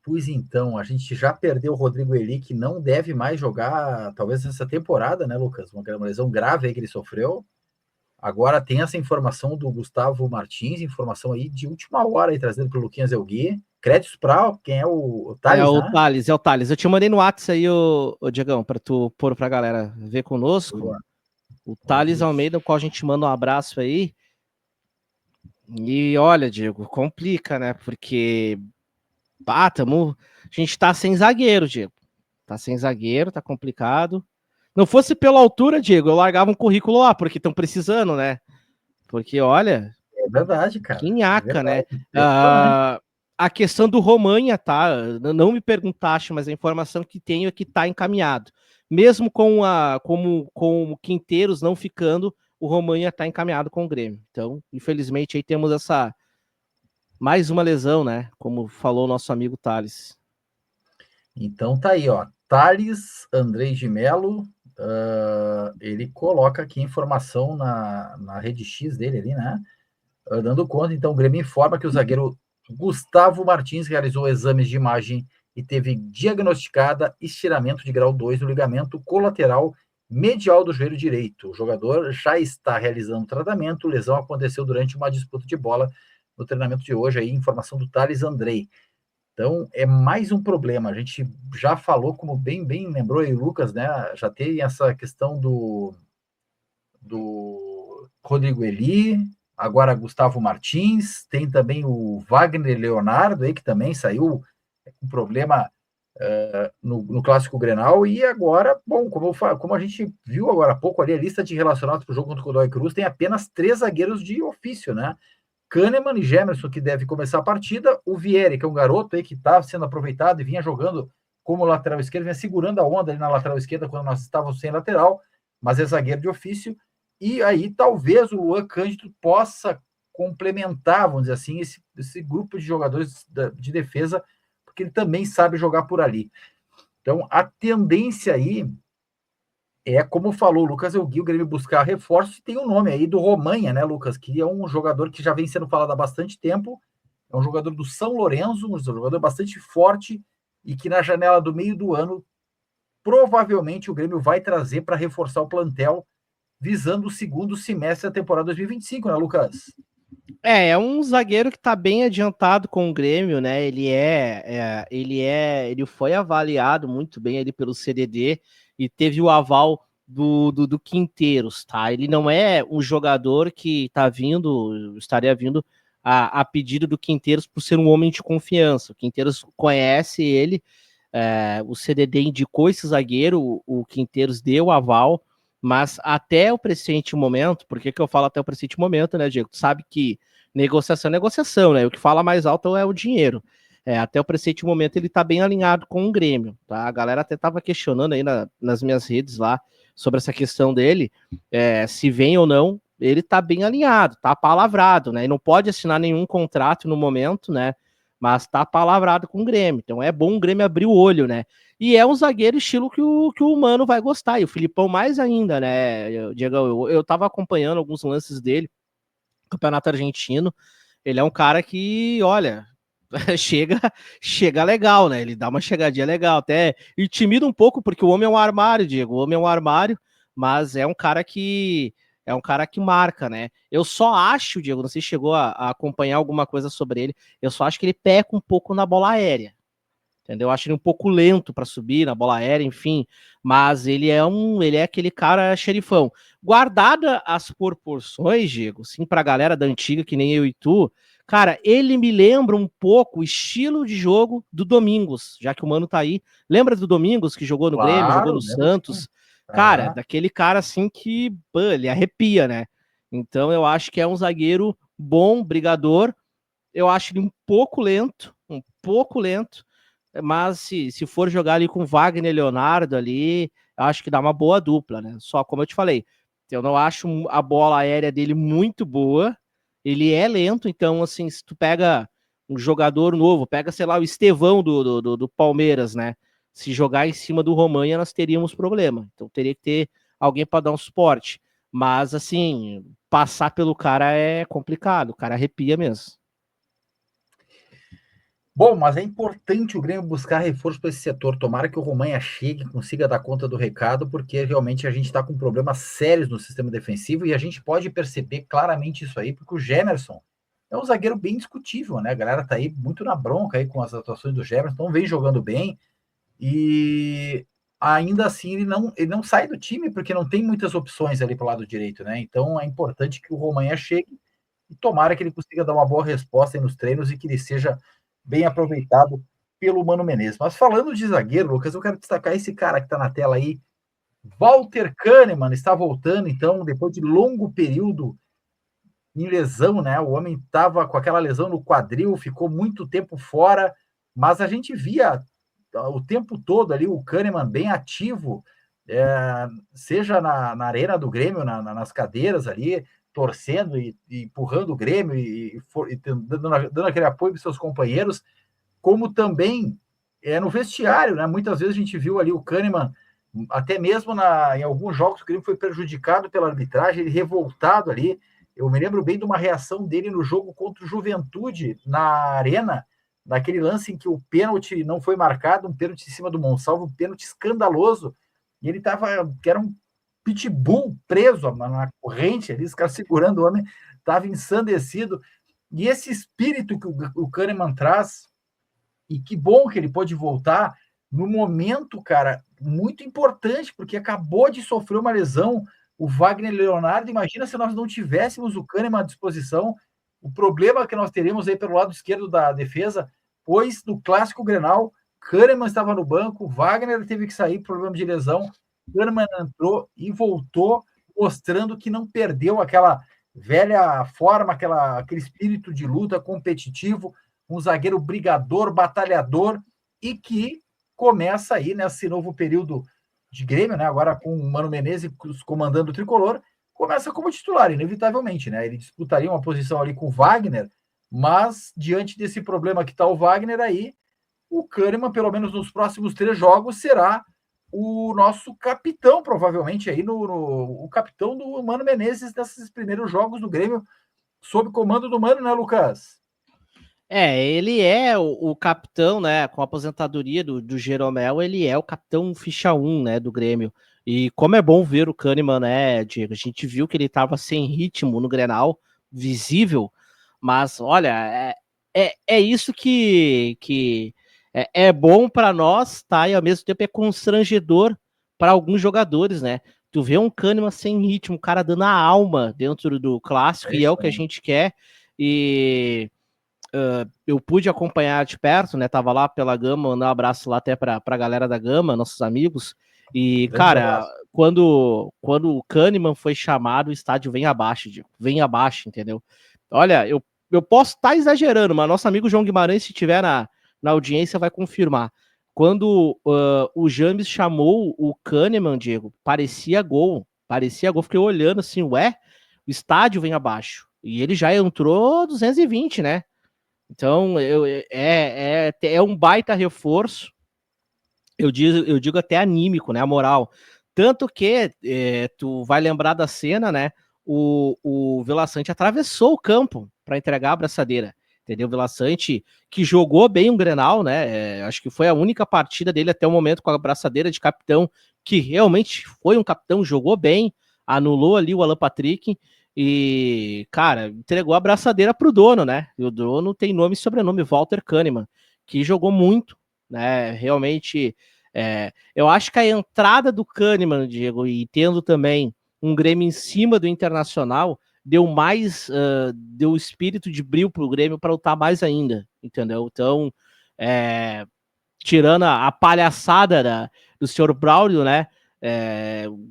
pois então, a gente já perdeu o Rodrigo Eli, que não deve mais jogar, talvez essa temporada, né, Lucas? Uma lesão grave aí que ele sofreu. Agora tem essa informação do Gustavo Martins, informação aí de última hora aí, trazendo para o Luquinhas Elgui. créditos para quem é o Thales, é o né? Thales, é o Thales. Eu te mandei no WhatsApp aí, o Diegão, para tu pôr pra galera ver conosco. Boa. O Thales Almeida, o qual a gente manda um abraço aí. E olha, Diego, complica, né? Porque a gente tá sem zagueiro, Diego. Tá sem zagueiro, tá complicado. Não fosse pela altura, Diego, eu largava um currículo lá, porque estão precisando, né? Porque, olha, É verdade, que cara. É nhaca, verdade. né? Impressionante. A questão do Romanha, tá? Não me perguntaste, mas a informação que tenho é que tá encaminhado. Mesmo com o Quinteiros não ficando, o Romanha tá encaminhado com o Grêmio. Então, infelizmente, aí temos mais uma lesão, né? Como falou o nosso amigo Thales. Então tá aí, ó. Thales Andrei de Melo, ele coloca aqui informação na rede X dele ali, né? Dando conta, então o Grêmio informa que o zagueiro Gustavo Martins realizou exames de imagem e teve diagnosticada estiramento de grau 2 do ligamento colateral medial do joelho direito. O jogador já está realizando tratamento, lesão aconteceu durante uma disputa de bola no treinamento de hoje, aí informação do Thales Andrei. Então, é mais um problema. A gente já falou, como bem lembrou aí o Lucas, né? Já tem essa questão do Rodrigo Eli, agora Gustavo Martins, tem também o Wagner Leonardo, aí, que também saiu com problema no Clássico Grenal, e agora, bom, como a gente viu agora há pouco ali, a lista de relacionados para o jogo contra o Godoy Cruz tem apenas 3 zagueiros de ofício, né? Kahneman e Gemerson, que deve começar a partida, o Vieri, que é um garoto aí que está sendo aproveitado e vinha jogando como lateral esquerdo, vinha segurando a onda ali na lateral esquerda quando nós estávamos sem lateral, mas é zagueiro de ofício, e aí talvez o Luan Cândido possa complementar, vamos dizer assim, esse grupo de jogadores de defesa, porque ele também sabe jogar por ali. Então, a tendência aí é, como falou o Lucas Elgui, o Grêmio buscar reforços, e tem o nome aí do Romanha, né, Lucas, que é um jogador que já vem sendo falado há bastante tempo, é um jogador do São Lourenço, um jogador bastante forte, e que na janela do meio do ano, provavelmente o Grêmio vai trazer para reforçar o plantel, visando o segundo semestre da temporada 2025, né, Lucas? É um zagueiro que tá bem adiantado com o Grêmio, né? Ele foi avaliado muito bem ali pelo CDD e teve o aval do Quinteiros, tá? Ele não é um jogador que estaria vindo a pedido do Quinteiros por ser um homem de confiança. O Quinteiros conhece ele, o CDD indicou esse zagueiro, o Quinteiros deu aval, mas até o presente momento, por que eu falo até o presente momento, né, Diego? Tu sabe que negociação é negociação, né? O que fala mais alto é o dinheiro. Até o presente momento ele tá bem alinhado com o Grêmio, tá? A galera até tava questionando aí nas minhas redes lá sobre essa questão dele, se vem ou não, ele tá bem alinhado, tá palavrado, né? E não pode assinar nenhum contrato no momento, né? Mas tá palavrado com o Grêmio. Então é bom o Grêmio abrir o olho, né? E é um zagueiro estilo que o Mano vai gostar, e o Filipão mais ainda, né? Diego, eu tava acompanhando alguns lances dele, Campeonato Argentino. Ele é um cara que, olha, chega legal, né? Ele dá uma chegadinha legal, até intimida um pouco, porque o homem é um armário, Diego. O homem é um armário, mas é um cara que marca, né? Eu só acho, Diego, não sei se chegou a acompanhar alguma coisa sobre ele, eu só acho que ele peca um pouco na bola aérea. Entendeu? Eu acho ele um pouco lento para subir na bola aérea, enfim, mas ele é aquele cara xerifão. Guardada as proporções, Diego, sim, pra galera da antiga, que nem eu e tu, cara, ele me lembra um pouco o estilo de jogo do Domingos, já que o Mano tá aí. Lembra do Domingos que jogou no Grêmio, jogou Claro, no lembro sim. Santos? Cara, daquele cara assim que, ele arrepia, né? Então eu acho que é um zagueiro bom, brigador. Eu acho ele um pouco lento, mas se for jogar ali com Wagner e Leonardo ali, eu acho que dá uma boa dupla, né? Só como eu te falei, eu não acho a bola aérea dele muito boa, ele é lento, então assim, se tu pega um jogador novo, pega, sei lá, o Estevão do Palmeiras, né? Se jogar em cima do Romanha, nós teríamos problema. Então teria que ter alguém para dar um suporte. Mas assim, passar pelo cara é complicado, o cara arrepia mesmo. Bom, mas é importante o Grêmio buscar reforço para esse setor. Tomara que o Romanha chegue, consiga dar conta do recado, porque realmente a gente está com problemas sérios no sistema defensivo e a gente pode perceber claramente isso aí, porque o Gemerson é um zagueiro bem discutível, né? A galera tá aí muito na bronca aí com as atuações do Jefferson, não vem jogando bem, e ainda assim ele não sai do time porque não tem muitas opções ali pro lado direito, né? Então é importante que o Romanha chegue e tomara que ele consiga dar uma boa resposta aí nos treinos e que ele seja bem aproveitado pelo Mano Menezes. Mas falando de zagueiro, Lucas, eu quero destacar esse cara que está na tela aí, Walter Kahneman, está voltando, então, depois de longo período em lesão, né? O homem estava com aquela lesão no quadril, ficou muito tempo fora, mas a gente via o tempo todo ali o Kahneman bem ativo, seja na arena do Grêmio, nas cadeiras ali, torcendo e empurrando o Grêmio e dando aquele apoio para seus companheiros, como também no vestiário, né? Muitas vezes a gente viu ali o Kahneman, até mesmo em alguns jogos o Grêmio foi prejudicado pela arbitragem, ele revoltado ali. Eu me lembro bem de uma reação dele no jogo contra o Juventude, na Arena, naquele lance em que o pênalti não foi marcado, um pênalti em cima do Monsalvo, um pênalti escandaloso, e ele estava, que era um pitbull preso na corrente ali, os caras segurando o homem, estava ensandecido. E esse espírito que o Kahneman traz, e que bom que ele pôde voltar no momento, cara, muito importante, porque acabou de sofrer uma lesão, o Wagner Leonardo. Imagina se nós não tivéssemos o Kahneman à disposição, o problema que nós teríamos aí pelo lado esquerdo da defesa, pois no clássico Grenal, Kahneman estava no banco, Wagner teve que sair por problema de lesão, Kahneman entrou e voltou, mostrando que não perdeu aquela velha forma, aquele espírito de luta competitivo, um zagueiro brigador, batalhador, e que começa aí nesse novo período de Grêmio, né? Agora com o Mano Menezes comandando o tricolor, começa como titular, inevitavelmente, né? Ele disputaria uma posição ali com o Wagner, mas diante desse problema que está o Wagner aí, o Kahneman, pelo menos nos próximos 3 jogos, será o nosso capitão, provavelmente, aí o capitão do Mano Menezes nesses primeiros jogos do Grêmio, sob comando do Mano, né, Lucas? Ele é o capitão, né? Com a aposentadoria do Jeromel, ele é o capitão ficha 1, né? Do Grêmio. E como é bom ver o Kahneman, né, Diego? A gente viu que ele estava sem ritmo no Grenal, visível, mas olha, é isso que é bom para nós, tá? E ao mesmo tempo é constrangedor para alguns jogadores, né? Tu vê um Kahneman sem ritmo, o cara dando a alma dentro do clássico, e é o que a gente quer. E eu pude acompanhar de perto, né? Tava lá pela Gama, mandar um abraço lá até pra galera da Gama, nossos amigos. E, cara, quando o Kahneman foi chamado, o estádio vem abaixo, Diego. Vem abaixo, entendeu? Olha, eu posso estar exagerando, mas nosso amigo João Guimarães, se estiver na audiência, vai confirmar. Quando o James chamou o Kahneman, Diego, parecia gol. Parecia gol. Fiquei olhando assim, ué, o estádio vem abaixo. E ele já entrou 220, né? Então, é um baita reforço, eu digo até anímico, né, a moral. Tanto que, tu vai lembrar da cena, né, o Vila Sante atravessou o campo para entregar a abraçadeira, entendeu? O Vila Sante, que jogou bem um Grenal, né, acho que foi a única partida dele até o momento com a abraçadeira de capitão, que realmente foi um capitão, jogou bem, anulou ali o Alan Patrick, e, cara, entregou a abraçadeira pro dono, né? E o dono tem nome e sobrenome, Walter Kahneman, que jogou muito, né? Realmente, eu acho que a entrada do Kahneman, Diego, e tendo também um Grêmio em cima do Internacional, deu espírito de brilho pro Grêmio para lutar mais ainda, entendeu? Então, tirando a palhaçada do senhor Braulio, né?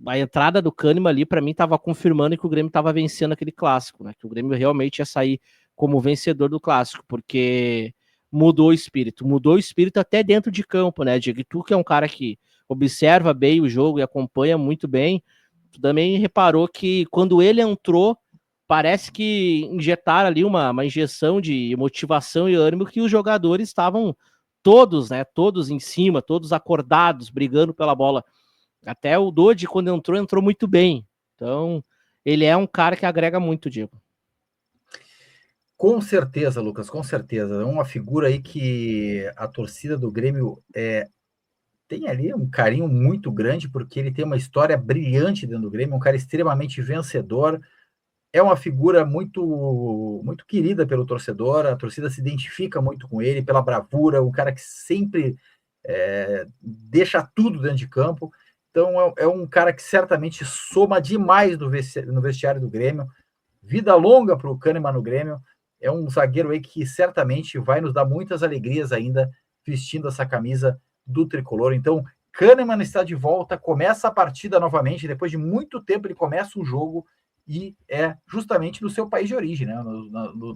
A entrada do Kahneman ali, para mim, estava confirmando que o Grêmio estava vencendo aquele clássico, né? Que o Grêmio realmente ia sair como vencedor do clássico, porque mudou o espírito até dentro de campo, né? Diego, tu que é um cara que observa bem o jogo e acompanha muito bem, tu também reparou que quando ele entrou, parece que injetaram ali uma injeção de motivação e ânimo que os jogadores estavam todos, né? Todos em cima, todos acordados, brigando pela bola. Até o Dodi, quando entrou muito bem. Então, ele é um cara que agrega muito, Diego. Com certeza, Lucas, com certeza. É uma figura aí que a torcida do Grêmio tem ali um carinho muito grande, porque ele tem uma história brilhante dentro do Grêmio, um cara extremamente vencedor. é uma figura muito, muito querida pelo torcedor, a torcida se identifica muito com ele, pela bravura, um cara que sempre deixa tudo dentro de campo. Então, é um cara que certamente soma demais no vestiário do Grêmio. Vida longa para o Kahneman no Grêmio. É um zagueiro aí que certamente vai nos dar muitas alegrias ainda vestindo essa camisa do tricolor. Então, Kahneman está de volta, começa a partida novamente, depois de muito tempo ele começa um jogo e é justamente no seu país de origem, né?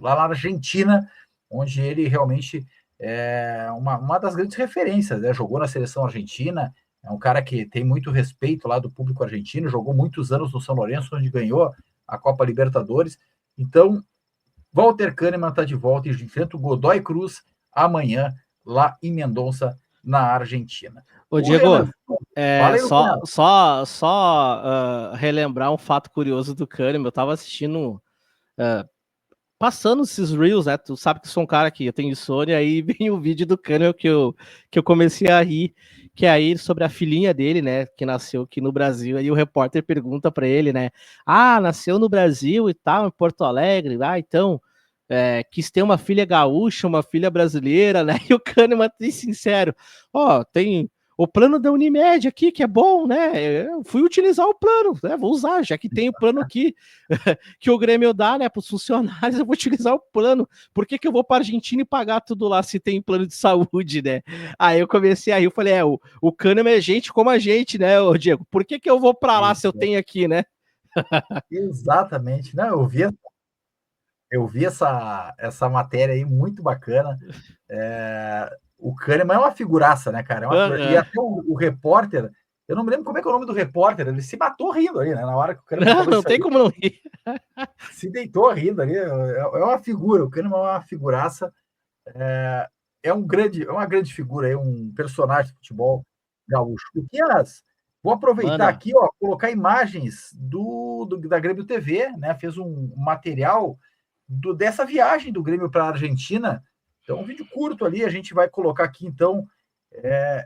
Lá na Argentina, onde ele realmente é uma das grandes referências, né? Jogou na seleção argentina, é um cara que tem muito respeito lá do público argentino, jogou muitos anos no São Lourenço, onde ganhou a Copa Libertadores. Então, Walter Kahneman está de volta e enfrenta o Godoy Cruz amanhã, lá em Mendonça, na Argentina. Ô, Diego, relembrar um fato curioso do Kahneman. Eu tava assistindo, passando esses Reels, né? Tu sabe que eu sou um cara que eu tenho insônia, aí vem o vídeo do Kahneman que eu comecei a rir, que é aí sobre a filhinha dele, né? Que nasceu aqui no Brasil. Aí o repórter pergunta para ele, né? Ah, nasceu no Brasil e tal, em Porto Alegre. Ah, então, quis ter uma filha gaúcha, uma filha brasileira, né? E o Kahneman, sincero, tem o plano da Unimed aqui, que é bom, né? Eu fui utilizar o plano, né? Vou usar, já que tem o plano aqui que o Grêmio dá, né, para os funcionários, eu vou utilizar o plano. Por que eu vou para a Argentina e pagar tudo lá se tem plano de saúde, né? Aí eu comecei a rir, eu falei, o Kahneman é gente como a gente, né, ô Diego? Por que eu vou para lá se eu tenho aqui, né? Exatamente. Não, eu vi essa matéria aí muito bacana. O Kahneman é uma figuraça, né, cara? E até o repórter, eu não me lembro como é que é o nome do repórter, ele se matou rindo ali, né? Na hora que o Kahneman não tem como não rir. Se deitou rindo ali, é uma figura, o Kahneman é uma figuraça, é uma grande figura, um personagem de futebol gaúcho. Vou aproveitar aqui, colocar imagens da Grêmio TV, né? Fez um material dessa viagem do Grêmio para a Argentina. Então, um vídeo curto ali, a gente vai colocar aqui, então,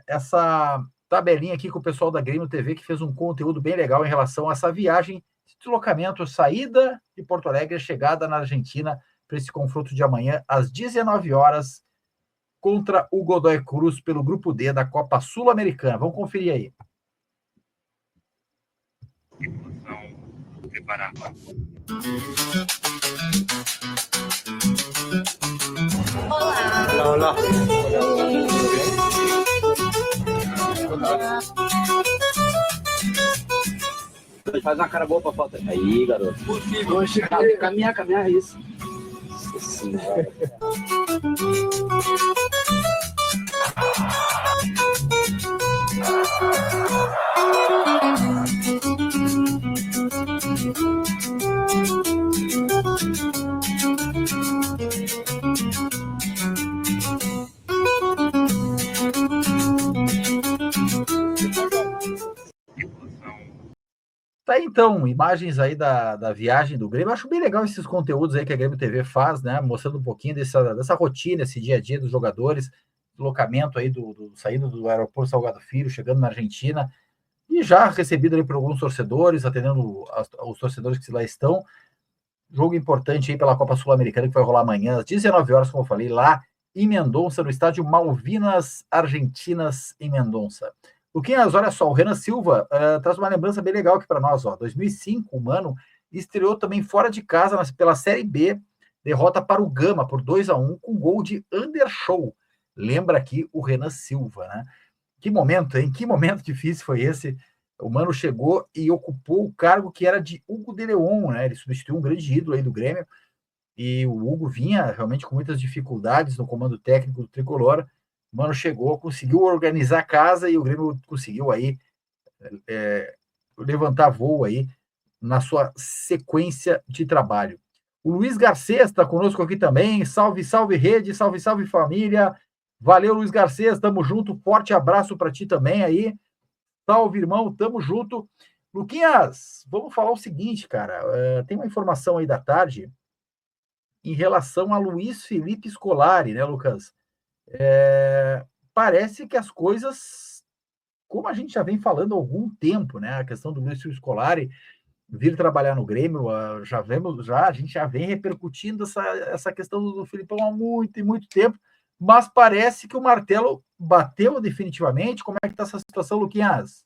essa tabelinha aqui com o pessoal da Grêmio TV, que fez um conteúdo bem legal em relação a essa viagem de deslocamento, saída de Porto Alegre, chegada na Argentina, para esse confronto de amanhã, às 19 horas, contra o Godoy Cruz, pelo Grupo D da Copa Sul-Americana. Vamos conferir aí. Preparar. Olá. Olá. Faz uma cara boa pra foto. Aí, garoto. Caminhar, isso. Senhora. Tá, então, imagens aí da viagem do Grêmio. Eu acho bem legal esses conteúdos aí que a Grêmio TV faz, né? Mostrando um pouquinho dessa rotina, esse dia a dia dos jogadores, deslocamento aí saindo do aeroporto Salgado Filho, chegando na Argentina, e já recebido ali por alguns torcedores, atendendo os torcedores que lá estão. Jogo importante aí pela Copa Sul-Americana, que vai rolar amanhã, às 19 horas, como eu falei, lá em Mendonça, no estádio Malvinas Argentinas, em Mendonça. Luquinhas, olha só, o Renan Silva traz uma lembrança bem legal aqui para nós. 2005, o Mano estreou também fora de casa pela Série B, derrota para o Gama por 2-1 com gol de Andershow. Lembra aqui o Renan Silva, né? Que momento, hein? Que momento difícil foi esse. O Mano chegou e ocupou o cargo que era de Hugo de Leon, né? Ele substituiu um grande ídolo aí do Grêmio, e o Hugo vinha realmente com muitas dificuldades no comando técnico do Tricolor. O Mano chegou, conseguiu organizar a casa e o Grêmio conseguiu aí levantar voo aí na sua sequência de trabalho. O Luiz Garcês está conosco aqui também. Salve, salve rede, salve, salve família. Valeu, Luiz Garcês, tamo junto. Forte abraço para ti também aí. Salve, irmão, tamo junto. Luquinhas, vamos falar o seguinte, cara. Tem uma informação aí da tarde em relação a Luiz Felipe Scolari, né, Lucas? Parece que as coisas, como a gente já vem falando há algum tempo, né? A questão do Luiz Felipe Scolari, vir trabalhar no Grêmio, a gente já vem repercutindo essa questão do Filipão há muito e muito tempo, mas parece que o martelo bateu definitivamente. Como é que está essa situação, Luquinhas?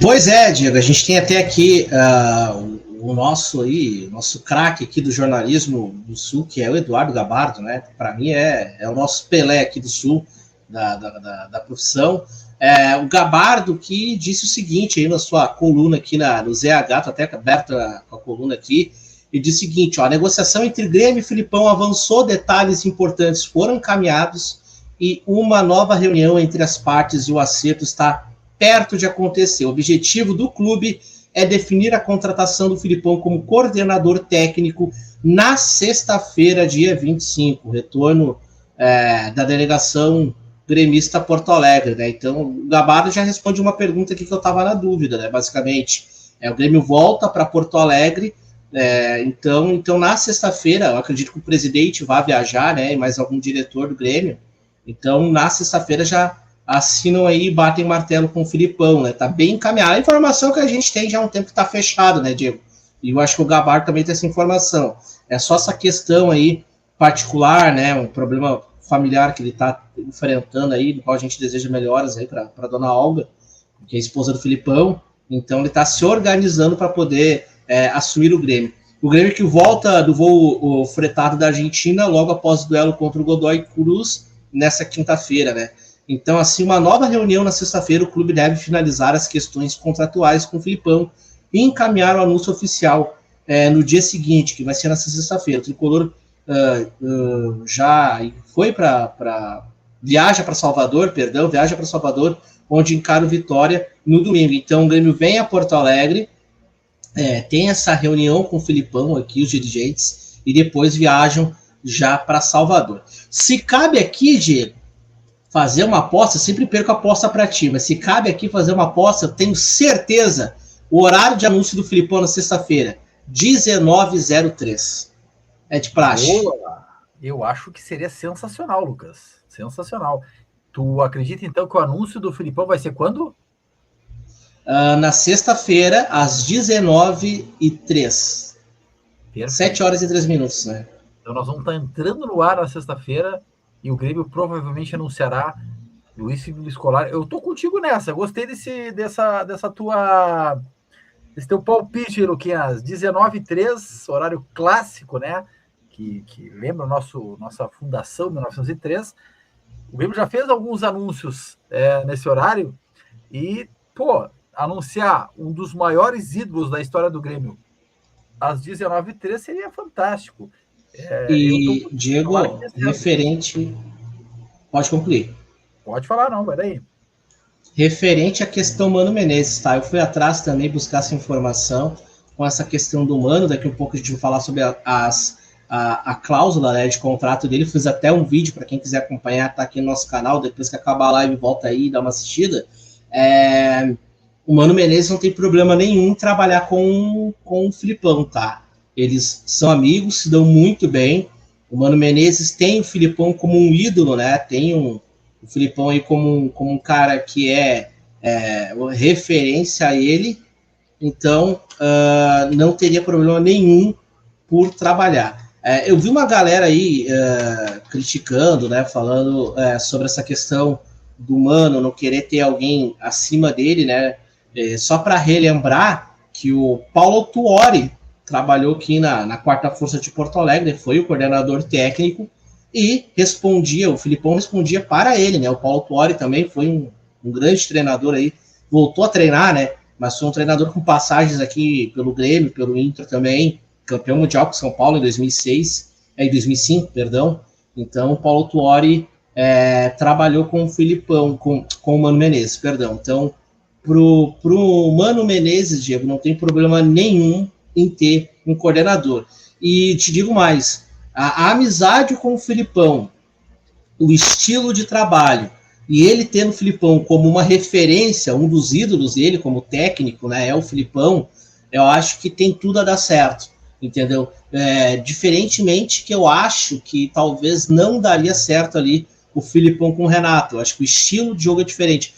Pois é, Diego, a gente tem até aqui o nosso craque aqui do jornalismo do Sul, que é o Eduardo Gabardo, né? Para mim é o nosso Pelé aqui do Sul, da profissão. O Gabardo que disse o seguinte aí na sua coluna aqui no ZH, tô até aberto com a coluna aqui, e disse o seguinte: a negociação entre Grêmio e Filipão avançou, detalhes importantes foram encaminhados e uma nova reunião entre as partes e o acerto está perto de acontecer. O objetivo do clube é definir a contratação do Filipão como coordenador técnico na sexta-feira, dia 25, retorno da delegação gremista Porto Alegre, né? Então, o Gabardo já responde uma pergunta aqui que eu estava na dúvida, né? Basicamente, o Grêmio volta para Porto Alegre, então na sexta-feira, eu acredito que o presidente vai viajar, né? E mais algum diretor do Grêmio. Então, na sexta-feira já assinam aí e batem martelo com o Filipão, né? Tá bem encaminhada. A informação que a gente tem já há um tempo que tá fechado, né, Diego? E eu acho que o Gabardo também tem essa informação. É só essa questão aí particular, né? Um problema familiar que ele tá enfrentando aí, do qual a gente deseja melhoras aí para dona Olga, que é a esposa do Filipão. Então ele tá se organizando para poder assumir o Grêmio. O Grêmio que volta do voo fretado da Argentina logo após o duelo contra o Godoy Cruz nessa quinta-feira, né? Então, assim, uma nova reunião na sexta-feira, o clube deve finalizar as questões contratuais com o Filipão e encaminhar o anúncio oficial no dia seguinte, que vai ser na sexta-feira. O Tricolor já foi viaja para Salvador, onde encara o Vitória no domingo. Então, o Grêmio vem a Porto Alegre, tem essa reunião com o Filipão aqui, os dirigentes, e depois viajam já para Salvador. Se cabe aqui, Diego, fazer uma aposta, sempre perco a aposta para ti, mas se cabe aqui fazer uma aposta, eu tenho certeza, o horário de anúncio do Filipão na sexta-feira, 19h03. É de praxe. Boa. Eu acho que seria sensacional, Lucas. Sensacional. Tu acredita, então, que o anúncio do Filipão vai ser quando? Na sexta-feira, às 19h03. 7h03, né? Então nós vamos estar entrando no ar na sexta-feira e o Grêmio provavelmente anunciará Luiz Felipe Scolari. Eu tô contigo nessa. Gostei desse teu palpite, Luquinhas. 19h03, horário clássico, né? Que lembra nossa fundação, 1903. O Grêmio já fez alguns anúncios nesse horário e, anunciar um dos maiores ídolos da história do Grêmio às 19h03 seria fantástico. Diego, referente... Pode concluir. Pode falar, não, vai daí. Referente à questão Mano Menezes, tá? Eu fui atrás também buscar essa informação com essa questão do Mano. Daqui a pouco a gente vai falar sobre a cláusula, né, de contrato dele. Fiz até um vídeo para quem quiser acompanhar, tá aqui no nosso canal. Depois que acabar a live, volta aí e dá uma assistida. O Mano Menezes não tem problema nenhum em trabalhar com o Filipão, tá? Eles são amigos, se dão muito bem. O Mano Menezes tem o Filipão como um ídolo, né? Tem o Filipão aí como um cara que é referência a ele. Então, não teria problema nenhum por trabalhar. Eu vi uma galera aí criticando, né? Falando sobre essa questão do Mano não querer ter alguém acima dele, né? Só para relembrar que o Paulo Tuori trabalhou aqui na Quarta Força de Porto Alegre, foi o coordenador técnico e o Filipão respondia para ele, né? O Paulo Tuori também foi um grande treinador aí, voltou a treinar, né? Mas foi um treinador com passagens aqui pelo Grêmio, pelo Inter também, campeão mundial com São Paulo em 2005, perdão. Então, o Paulo Tuori trabalhou com o Filipão, com o Mano Menezes, perdão. Então, pro Mano Menezes, Diego, não tem problema nenhum em ter um coordenador. E te digo mais, a amizade com o Filipão, o estilo de trabalho, e ele tendo o Filipão como uma referência, um dos ídolos dele como técnico, né, o Filipão, eu acho que tem tudo a dar certo, entendeu? Diferentemente que eu acho que talvez não daria certo ali o Filipão com o Renato. Eu acho que o estilo de jogo é diferente.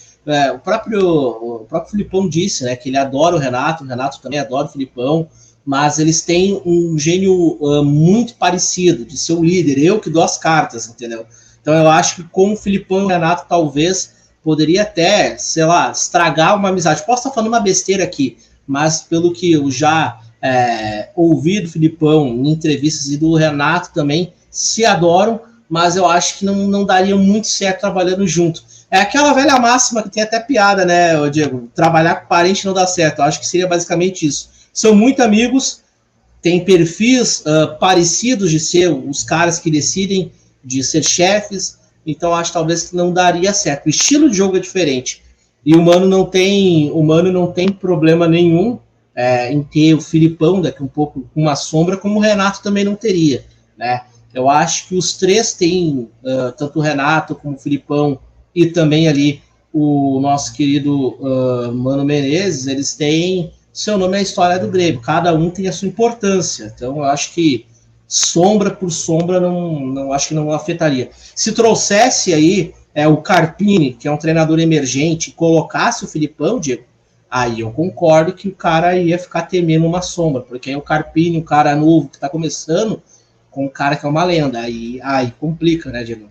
o próprio Filipão disse, né, que ele adora o Renato também adora o Filipão, mas eles têm um gênio muito parecido, de ser o líder, eu que dou as cartas, entendeu? Então eu acho que com o Filipão e o Renato talvez poderia até, sei lá, estragar uma amizade. Posso estar falando uma besteira aqui, mas pelo que eu já ouvi do Filipão em entrevistas e do Renato também, se adoram, mas eu acho que não daria muito certo trabalhando junto. É aquela velha máxima que tem até piada, né, Diego? Trabalhar com parente não dá certo. Eu acho que seria basicamente isso. São muito amigos, têm perfis parecidos de ser os caras que decidem de ser chefes, então acho talvez que não daria certo. O estilo de jogo é diferente. E o Mano não tem problema nenhum em ter o Filipão daqui um pouco com uma sombra, como o Renato também não teria, né? Eu acho que os três têm, tanto o Renato como o Filipão e também ali o nosso querido Mano Menezes, eles têm seu nome é a história do Grêmio, cada um tem a sua importância, então eu acho que sombra por sombra não acho que não afetaria. Se trouxesse aí o Carpini, que é um treinador emergente, colocasse o Filipão, Diego, aí eu concordo que o cara ia ficar temendo uma sombra, porque aí o Carpini, um cara novo que está começando, com um cara que é uma lenda, aí complica, né, Diego?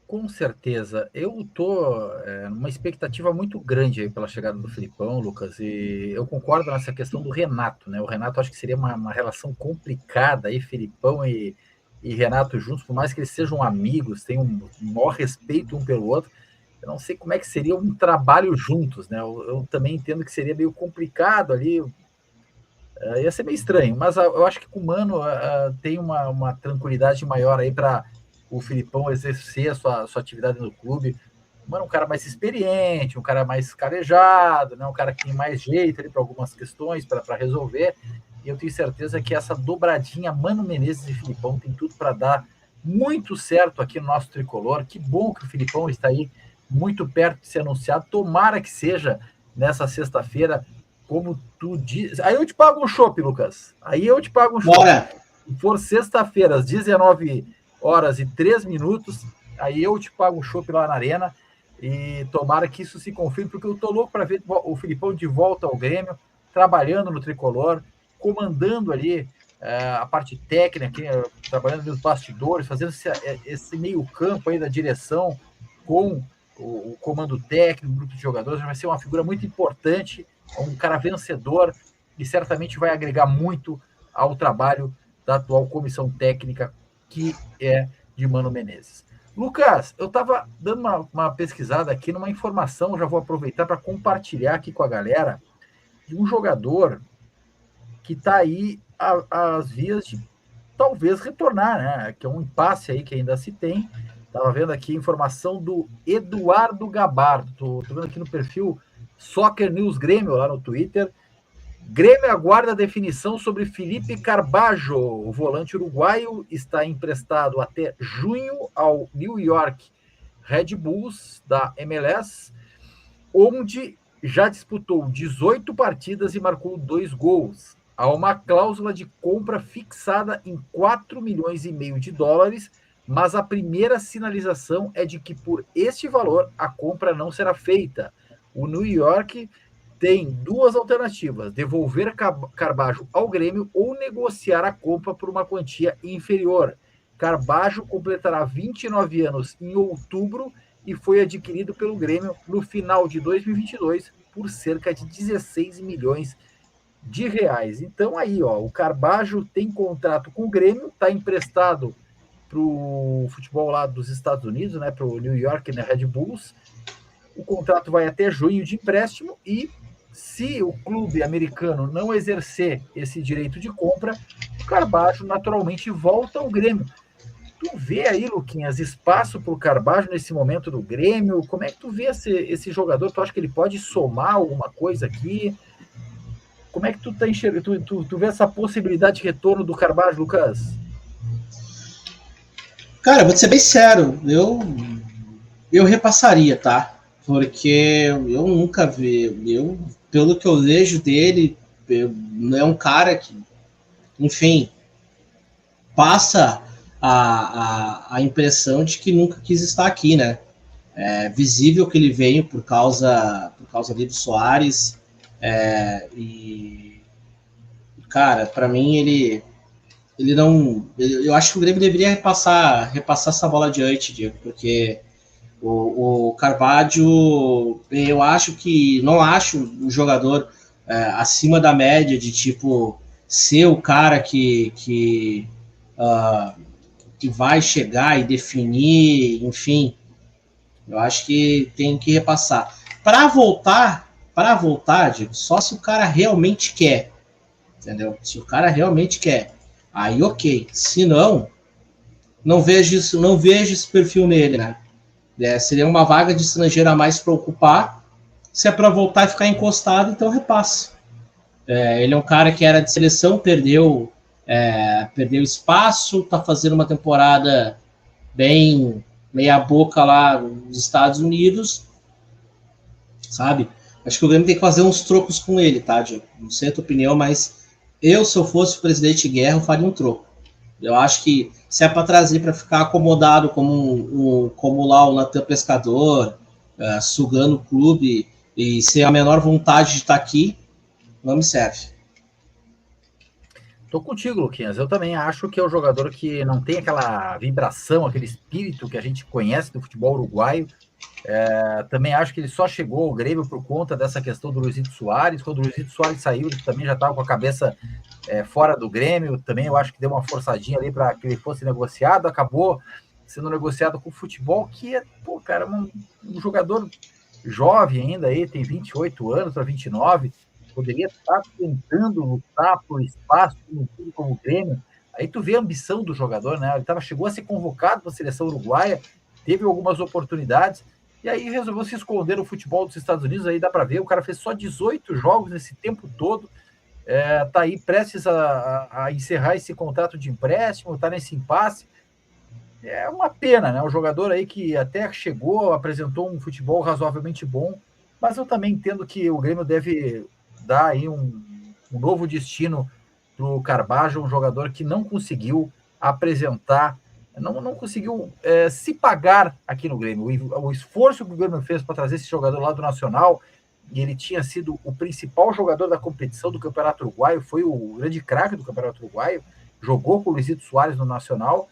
Com certeza. Eu estou numa expectativa muito grande aí pela chegada do Filipão, Lucas, e eu concordo nessa questão do Renato, né? O Renato acho que seria uma relação complicada aí, Filipão e Renato juntos, por mais que eles sejam amigos, tenham um maior respeito um pelo outro, eu não sei como é que seria um trabalho juntos, né? Eu também entendo que seria meio complicado ali, ia ser meio estranho, mas eu acho que com o Mano tem uma tranquilidade maior aí para o Filipão exercer a sua atividade no clube. O Mano é um cara mais experiente, um cara mais calejado, né? Um cara que tem mais jeito para algumas questões para resolver. E eu tenho certeza que essa dobradinha Mano Menezes e Filipão tem tudo para dar muito certo aqui no nosso tricolor. Que bom que o Filipão está aí muito perto de ser anunciado. Tomara que seja nessa sexta-feira, como tu diz. Aí eu te pago um chopp, Lucas. Aí eu te pago um chopp. Bora! Se for sexta-feira, às 19h03, aí eu te pago um chopp lá na Arena. E tomara que isso se confirme, porque eu tô louco para ver o Filipão de volta ao Grêmio, trabalhando no tricolor, comandando ali a parte técnica, trabalhando nos bastidores, fazendo esse meio-campo aí da direção com o comando técnico, o grupo de jogadores. Vai ser uma figura muito importante, um cara vencedor e certamente vai agregar muito ao trabalho da atual comissão técnica, que é de Mano Menezes. Lucas, eu estava dando uma pesquisada aqui numa informação, já vou aproveitar para compartilhar aqui com a galera, de um jogador que está aí às vias de talvez retornar, né? Que é um impasse aí que ainda se tem. Estava vendo aqui a informação do Eduardo Gabardo. Estou vendo aqui no perfil Soccer News Grêmio, lá no Twitter. Grêmio aguarda a definição sobre Felipe Carbajo. O volante uruguaio está emprestado até junho ao New York Red Bulls da MLS, onde já disputou 18 partidas e marcou 2 gols. Há uma cláusula de compra fixada em 4,5 milhões de dólares, mas a primeira sinalização é de que por este valor a compra não será feita. O New York tem 2 alternativas: devolver Carbajo ao Grêmio ou negociar a compra por uma quantia inferior. Carbajo completará 29 anos em outubro e foi adquirido pelo Grêmio no final de 2022 por cerca de 16 milhões de reais. Então aí, o Carbajo tem contrato com o Grêmio, está emprestado para o futebol lá dos Estados Unidos, né, para o New York, né, Red Bulls. O contrato vai até junho de empréstimo e se o clube americano não exercer esse direito de compra, o Carbajo naturalmente volta ao Grêmio. Tu vê aí, Luquinhas, espaço para o Carbajo nesse momento do Grêmio? Como é que tu vê esse jogador? Tu acha que ele pode somar alguma coisa aqui? Como é que tu tá enxergando? Tu vê essa possibilidade de retorno do Carbajo, Lucas? Cara, vou te ser bem sério, eu repassaria, tá? Porque eu nunca vi, pelo que eu vejo dele, é um cara que, enfim, passa a impressão de que nunca quis estar aqui, né? É visível que ele veio por causa ali do Soares. E, cara, para mim ele não. Eu acho que o Grêmio deveria repassar essa bola adiante, Diego, porque o Carvalho, eu acho que não acho um jogador acima da média de tipo ser o cara que vai chegar e definir, enfim. Eu acho que tem que repassar. Para voltar, Diego, só se o cara realmente quer, entendeu? Se o cara realmente quer, aí ok. Se não, não vejo esse perfil nele, né? Seria uma vaga de estrangeiro a mais para ocupar. Se é para voltar e ficar encostado, então repassa. Ele é um cara que era de seleção, perdeu espaço, está fazendo uma temporada bem meia boca lá nos Estados Unidos, sabe? Acho que o Grêmio tem que fazer uns trocos com ele, tá, Diego? Não sei a tua opinião, mas se eu fosse o presidente Guerra, eu faria um troco. Eu acho que se é para trazer para ficar acomodado como lá o Natan Pescador, sugando o clube e sem a menor vontade de estar aqui, não me serve. Tô contigo, Luquinhas. Eu também acho que é um jogador que não tem aquela vibração, aquele espírito que a gente conhece do futebol uruguaio. Também acho que ele só chegou ao Grêmio por conta dessa questão do Luizito Soares. Quando o Luizito Soares saiu, ele também já estava com a cabeça fora do Grêmio. Também eu acho que deu uma forçadinha ali para que ele fosse negociado. Acabou sendo negociado com o futebol, que é, pô, cara, um jogador jovem ainda aí, tem 28 anos para 29, poderia estar tentando lutar por espaço no clube como o Grêmio. Aí tu vê a ambição do jogador, né? Ele chegou a ser convocado para a seleção uruguaia, teve algumas oportunidades, e aí resolveu se esconder no futebol dos Estados Unidos. Aí dá para ver, o cara fez só 18 jogos nesse tempo todo, tá aí prestes a encerrar esse contrato de empréstimo, tá nesse impasse. É uma pena, né? O jogador aí que até chegou, apresentou um futebol razoavelmente bom, mas eu também entendo que o Grêmio deve dar aí um novo destino para o Carvalho, um jogador que não conseguiu apresentar, não conseguiu se pagar aqui no Grêmio. O esforço que o Grêmio fez para trazer esse jogador lá do Nacional, e ele tinha sido o principal jogador da competição do Campeonato Uruguaio, foi o grande craque do Campeonato Uruguaio, jogou com o Luizito Soares no Nacional,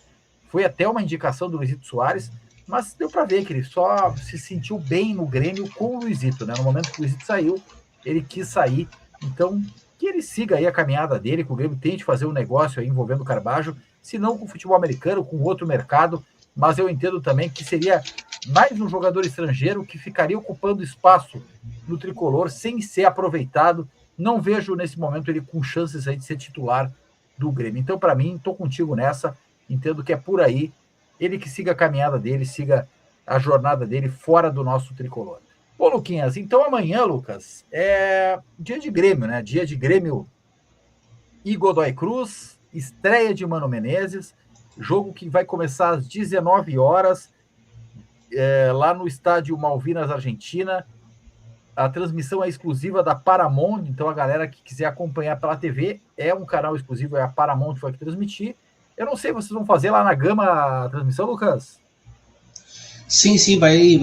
foi até uma indicação do Luizito Soares, mas deu para ver que ele só se sentiu bem no Grêmio com o Luizito, né? No momento que o Luizito saiu, ele quis sair. Então, que ele siga aí a caminhada dele, que o Grêmio tente fazer um negócio aí envolvendo o Carvalho, se não com o futebol americano, com outro mercado, mas eu entendo também que seria mais um jogador estrangeiro que ficaria ocupando espaço no tricolor sem ser aproveitado. Não vejo nesse momento ele com chances aí de ser titular do Grêmio. Então, para mim, estou contigo nessa, entendo que é por aí, ele que siga a caminhada dele, siga a jornada dele fora do nosso tricolor. Ô, Luquinhas, então amanhã, Lucas, é dia de Grêmio, né? Dia de Grêmio e Godoy Cruz, estreia de Mano Menezes, jogo que vai começar às 19 horas, lá no estádio Malvinas, Argentina. A transmissão é exclusiva da Paramount, então a galera que quiser acompanhar pela TV, é um canal exclusivo, é a Paramount que vai transmitir. Eu não sei, vocês vão fazer lá na Gama a transmissão, Lucas? Sim,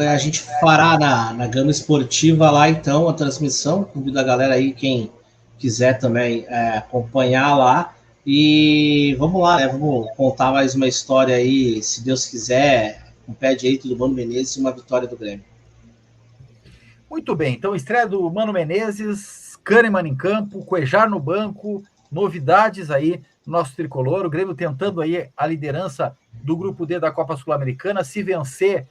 a gente fará na Gama Esportiva lá, então, a transmissão. Convido a galera aí, quem quiser também acompanhar lá. E vamos lá, né? Vamos contar mais uma história aí, se Deus quiser, com o pé direito do Mano Menezes e uma vitória do Grêmio. Muito bem, então estreia do Mano Menezes, Kahneman em campo, Cuejar no banco, novidades aí no nosso tricolor, o Grêmio tentando aí a liderança do grupo D da Copa Sul-Americana. Se vencer,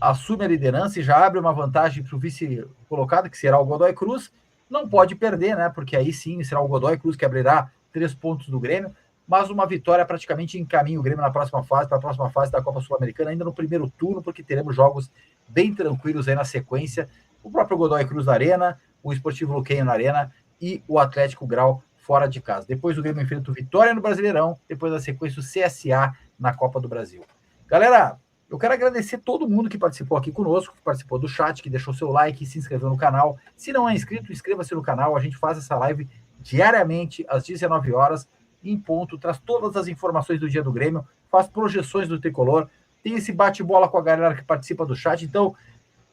assume a liderança e já abre uma vantagem para o vice colocado, que será o Godoy Cruz. Não pode perder, né? Porque aí sim será o Godoy Cruz que abrirá 3 pontos do Grêmio, mas uma vitória praticamente encaminha o Grêmio na próxima fase, para a próxima fase da Copa Sul-Americana, ainda no primeiro turno, porque teremos jogos bem tranquilos aí na sequência. O próprio Godoy Cruz na Arena, o Esportivo Luquenho na Arena e o Atlético Grau fora de casa. Depois o Grêmio enfrenta o Vitória no Brasileirão, depois da sequência o CSA na Copa do Brasil. Galera, eu quero agradecer todo mundo que participou aqui conosco, que participou do chat, que deixou seu like, se inscreveu no canal. Se não é inscrito, inscreva-se no canal. A gente faz essa live diariamente, às 19 horas, em ponto, traz todas as informações do dia do Grêmio, faz projeções do tricolor, tem esse bate-bola com a galera que participa do chat. Então,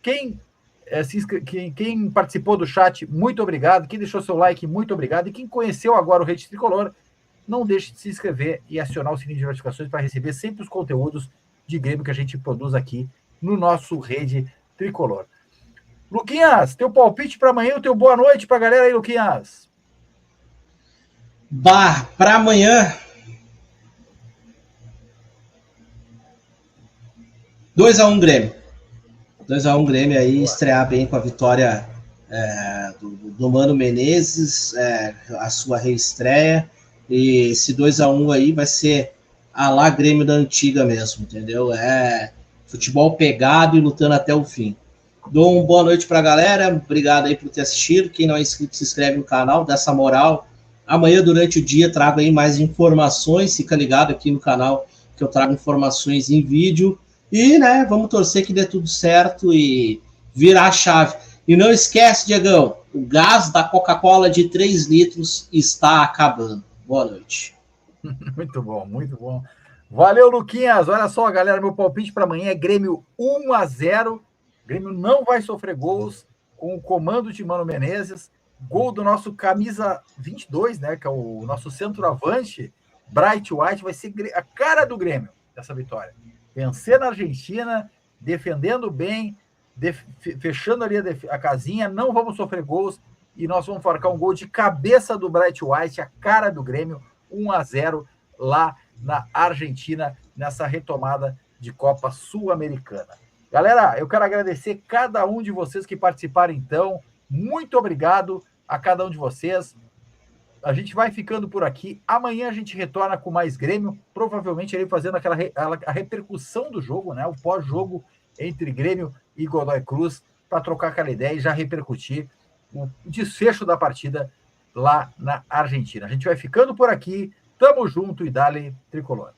quem participou do chat, muito obrigado. Quem deixou seu like, muito obrigado. E quem conheceu agora o Rede Tricolor, não deixe de se inscrever e acionar o sininho de notificações para receber sempre os conteúdos de Grêmio que a gente produz aqui no nosso Rede Tricolor. Luquinhas, teu palpite para amanhã, o teu boa noite para a galera aí, Luquinhas. Para amanhã, 2-1 Grêmio. 2-1 Grêmio aí, boa. Estrear bem com a vitória do Mano Menezes, a sua reestreia. E esse 2-1 aí vai ser a lá Grêmio da antiga mesmo, entendeu? Futebol pegado e lutando até o fim. Dou uma boa noite para a galera, obrigado aí por ter assistido. Quem não é inscrito, se inscreve no canal, dá essa moral. Amanhã, durante o dia, trago aí mais informações, fica ligado aqui no canal que eu trago informações em vídeo. E, né, vamos torcer que dê tudo certo e virar a chave. E não esquece, Diegão, o gás da Coca-Cola de 3 litros está acabando. Boa noite. Muito bom, muito bom. Valeu, Luquinhas. Olha só, galera, meu palpite para amanhã é Grêmio 1-0. Grêmio não vai sofrer gols com o comando de Mano Menezes. Gol do nosso camisa 22, né, que é o nosso centroavante, Bright White, vai ser a cara do Grêmio dessa vitória. Vencer na Argentina, defendendo bem, fechando ali a casinha, não vamos sofrer gols e nós vamos marcar um gol de cabeça do Bright White, a cara do Grêmio, 1-0 lá na Argentina, nessa retomada de Copa Sul-Americana. Galera, eu quero agradecer cada um de vocês que participaram, então. Muito obrigado a cada um de vocês. A gente vai ficando por aqui. Amanhã a gente retorna com mais Grêmio, provavelmente ele fazendo a repercussão do jogo, né? O pós-jogo entre Grêmio e Godoy Cruz, para trocar aquela ideia e já repercutir o desfecho da partida lá na Argentina. A gente vai ficando por aqui. Tamo junto e dale Tricolor.